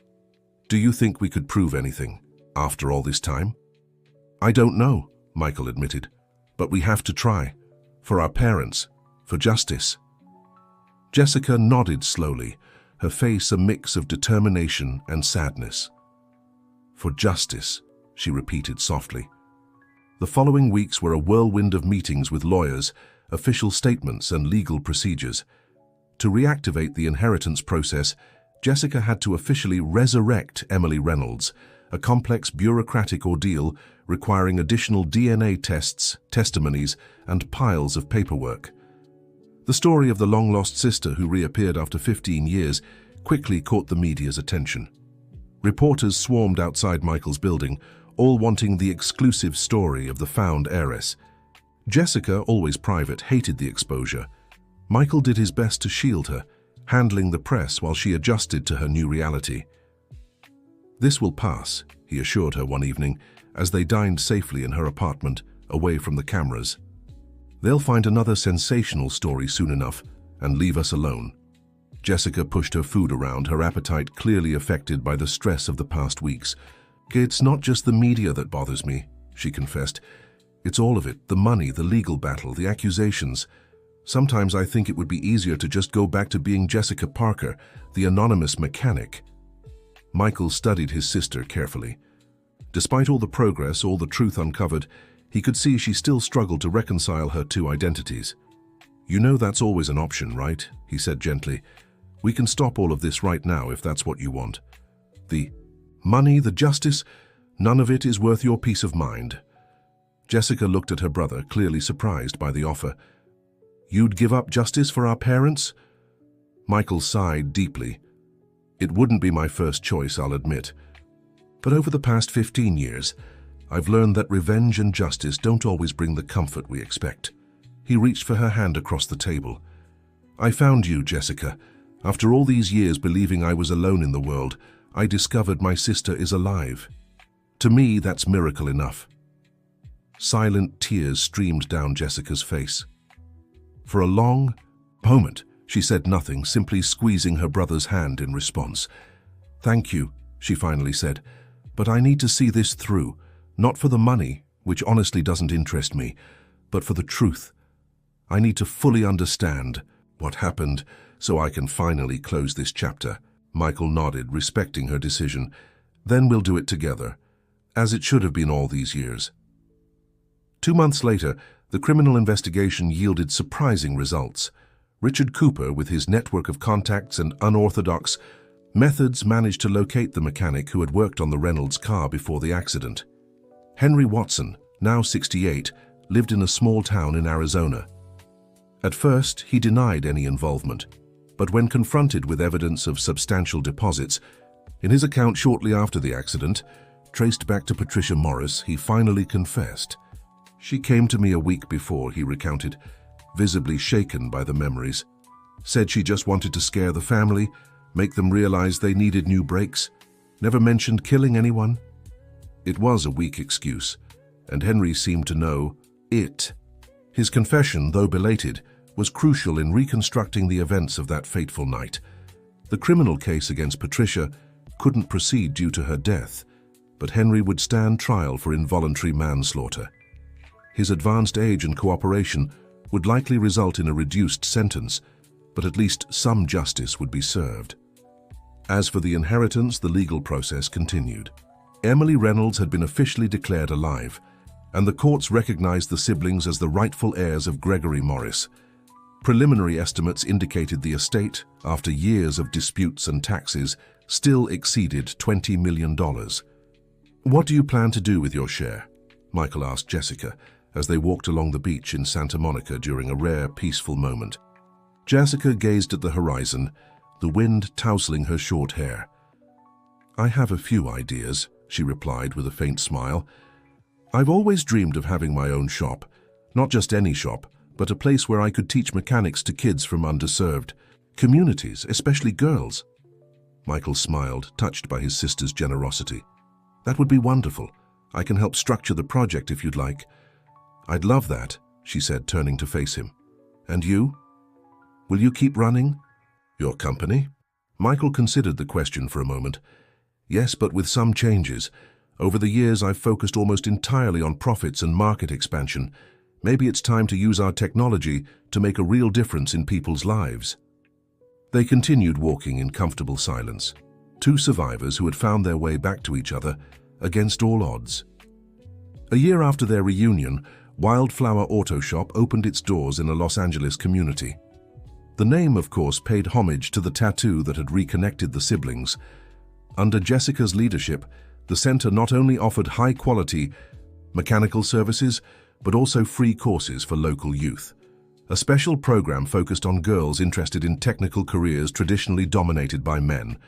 Do you think we could prove anything after all this time? I don't know, Michael admitted, but we have to try. For our parents, for justice. Jessica nodded slowly, her face a mix of determination and sadness. For justice, she repeated softly. The following weeks were a whirlwind of meetings with lawyers, official statements, and legal procedures. To reactivate the inheritance process, Jessica had to officially resurrect Emily Reynolds, a complex bureaucratic ordeal requiring additional DNA tests, testimonies, and piles of paperwork. The story of the long-lost sister who reappeared after 15 years quickly caught the media's attention. Reporters swarmed outside Michael's building, all wanting the exclusive story of the found heiress. Jessica, always private, hated the exposure. Michael did his best to shield her, handling the press while she adjusted to her new reality. This will pass, he assured her one evening, as they dined safely in her apartment, away from the cameras. They'll find another sensational story soon enough and leave us alone. Jessica pushed her food around, her appetite clearly affected by the stress of the past weeks. It's not just the media that bothers me, she confessed. It's all of it, the money, the legal battle, the accusations. Sometimes I think it would be easier to just go back to being Jessica Parker, the anonymous mechanic. Michael studied his sister carefully. Despite all the progress, all the truth uncovered, he could see she still struggled to reconcile her two identities. You know that's always an option, right? He said gently. We can stop all of this right now if that's what you want. The money, the justice, none of it is worth your peace of mind. Jessica looked at her brother, clearly surprised by the offer. You'd give up justice for our parents? Michael sighed deeply. It wouldn't be my first choice, I'll admit. But over the past 15 years, I've learned that revenge and justice don't always bring the comfort we expect. He reached for her hand across the table. I found you, Jessica. After all these years believing I was alone in the world, I discovered my sister is alive. To me, that's miracle enough. Silent tears streamed down Jessica's face. For a long moment, she said nothing, simply squeezing her brother's hand in response. Thank you, she finally said, but I need to see this through, not for the money, which honestly doesn't interest me, but for the truth. I need to fully understand what happened so I can finally close this chapter. Michael nodded, respecting her decision. Then we'll do it together, as it should have been all these years. 2 months later, the criminal investigation yielded surprising results. Richard Cooper, with his network of contacts and unorthodox methods, managed to locate the mechanic who had worked on the Reynolds car before the accident. Henry Watson, now 68, lived in a small town in Arizona. At first, he denied any involvement, but when confronted with evidence of substantial deposits, in his account shortly after the accident, traced back to Patricia Morris, he finally confessed. "She came to me a week before," he recounted, visibly shaken by the memories. "Said she just wanted to scare the family, make them realize they needed new brakes. Never mentioned killing anyone." It was a weak excuse, and Henry seemed to know it. His confession, though belated, was crucial in reconstructing the events of that fateful night. The criminal case against Patricia couldn't proceed due to her death, but Henry would stand trial for involuntary manslaughter. His advanced age and cooperation would likely result in a reduced sentence, but at least some justice would be served. As for the inheritance, the legal process continued. Emily Reynolds had been officially declared alive, and the courts recognized the siblings as the rightful heirs of Gregory Morris. Preliminary estimates indicated the estate, after years of disputes and taxes, still exceeded $20 million. "What do you plan to do with your share?" Michael asked Jessica as they walked along the beach in Santa Monica during a rare, peaceful moment. Jessica gazed at the horizon, the wind tousling her short hair. "I have a few ideas," she replied with a faint smile. "I've always dreamed of having my own shop, not just any shop, but a place where I could teach mechanics to kids from underserved communities, especially girls." Michael smiled, touched by his sister's generosity. "That would be wonderful. I can help structure the project if you'd like." "I'd love that," she said, turning to face him. "And you? Will you keep running your company?" Michael considered the question for a moment. "Yes, but with some changes. Over the years, I've focused almost entirely on profits and market expansion. Maybe it's time to use our technology to make a real difference in people's lives." They continued walking in comfortable silence, two survivors who had found their way back to each other against all odds. A year after their reunion, Wildflower Auto Shop opened its doors in a Los Angeles community. The name, of course, paid homage to the tattoo that had reconnected the siblings. Under Jessica's leadership, the center not only offered high-quality mechanical services, but also free courses for local youth. A special program focused on girls interested in technical careers traditionally dominated by men.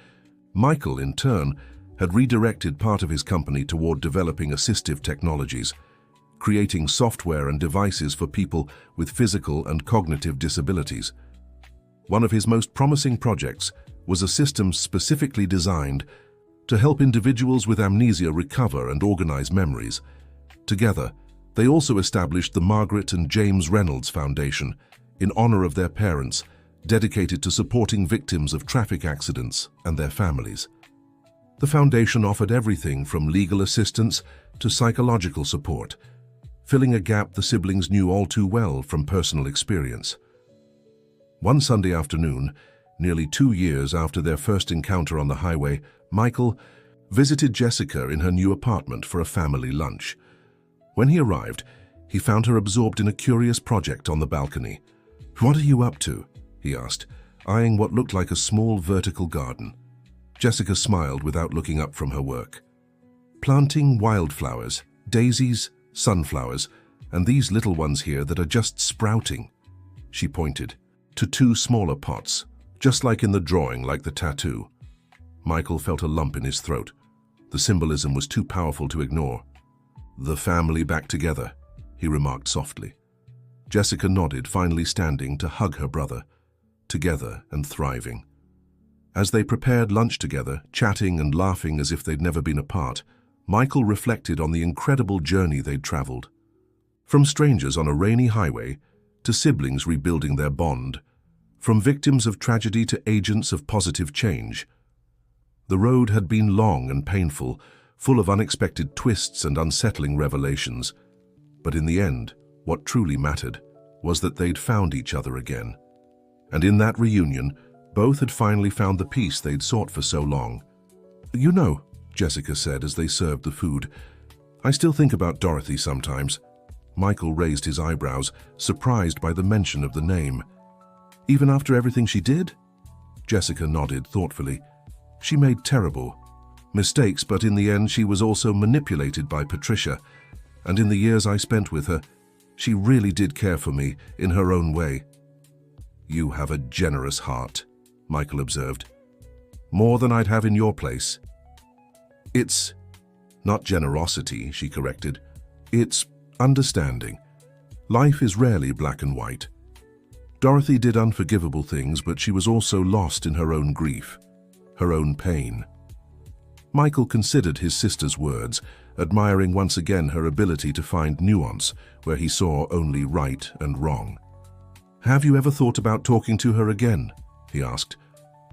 Michael, in turn, had redirected part of his company toward developing assistive technologies, creating software and devices for people with physical and cognitive disabilities. One of his most promising projects was a system specifically designed to help individuals with amnesia recover and organize memories. Together, they also established the Margaret and James Reynolds Foundation in honor of their parents, dedicated to supporting victims of traffic accidents and their families. The foundation offered everything from legal assistance to psychological support, filling a gap the siblings knew all too well from personal experience. One Sunday afternoon, nearly 2 years after their first encounter on the highway, Michael visited Jessica in her new apartment for a family lunch. When he arrived, he found her absorbed in a curious project on the balcony. "What are you up to?" he asked, eyeing what looked like a small vertical garden. Jessica smiled without looking up from her work. "Planting wildflowers, daisies, sunflowers, and these little ones here that are just sprouting." She pointed to 2 smaller pots, just like in the drawing, like the tattoo. Michael felt a lump in his throat. The symbolism was too powerful to ignore. "The family back together," he remarked softly. Jessica nodded, finally standing to hug her brother. Together and thriving. As they prepared lunch together, chatting and laughing as if they'd never been apart, Michael reflected on the incredible journey they'd traveled. From strangers on a rainy highway to siblings rebuilding their bond, from victims of tragedy to agents of positive change. The road had been long and painful, full of unexpected twists and unsettling revelations. But in the end, what truly mattered was that they'd found each other again. And in that reunion, both had finally found the peace they'd sought for so long. "You know," Jessica said as they served the food, "I still think about Dorothy sometimes." Michael raised his eyebrows, surprised by the mention of the name. "Even after everything she did?" Jessica nodded thoughtfully. "She made terrible mistakes, but in the end she was also manipulated by Patricia, and in the years I spent with her, she really did care for me in her own way." "You have a generous heart," Michael observed. "More than I'd have in your place." "It's not generosity," she corrected. "It's understanding. Life is rarely black and white." Dorothy did unforgivable things, but she was also lost in her own grief, her own pain. Michael considered his sister's words, admiring once again her ability to find nuance where he saw only right and wrong. "Have you ever thought about talking to her again?" he asked.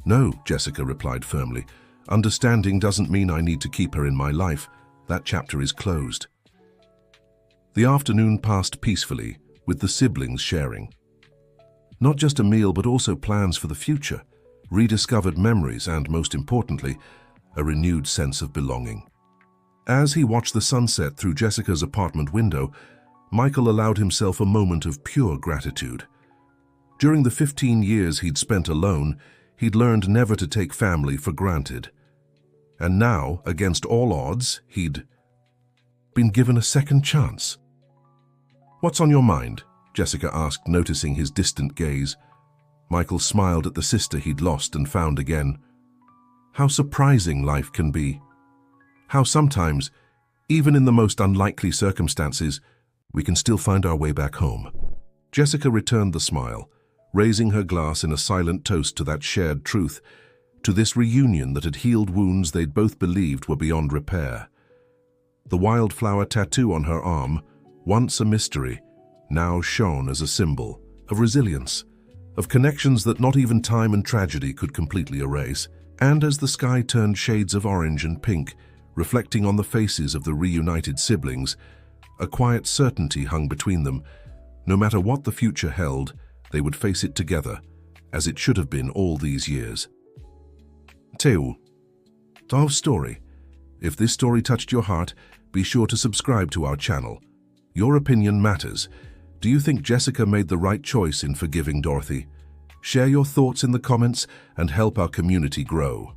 "No," Jessica replied firmly. "Understanding doesn't mean I need to keep her in my life. That chapter is closed." The afternoon passed peacefully, with the siblings sharing. Not just a meal, but also plans for the future, rediscovered memories, and, most importantly, a renewed sense of belonging. As he watched the sunset through Jessica's apartment window, Michael allowed himself a moment of pure gratitude. During the 15 years he'd spent alone, he'd learned never to take family for granted. And now, against all odds, he'd been given a second chance. "What's on your mind?" Jessica asked, noticing his distant gaze. Michael smiled at the sister he'd lost and found again. How surprising life can be. How sometimes, even in the most unlikely circumstances, we can still find our way back home. Jessica returned the smile, raising her glass in a silent toast to that shared truth, to this reunion that had healed wounds they'd both believed were beyond repair. The wildflower tattoo on her arm, once a mystery, now shone as a symbol of resilience, of connections that not even time and tragedy could completely erase. And as the sky turned shades of orange and pink, reflecting on the faces of the reunited siblings, a quiet certainty hung between them. No matter what the future held, they would face it together, as it should have been all these years. Teu. Our story. If this story touched your heart, be sure to subscribe to our channel. Your opinion matters. Do you think Jessica made the right choice in forgiving Dorothy? Share your thoughts in the comments and help our community grow.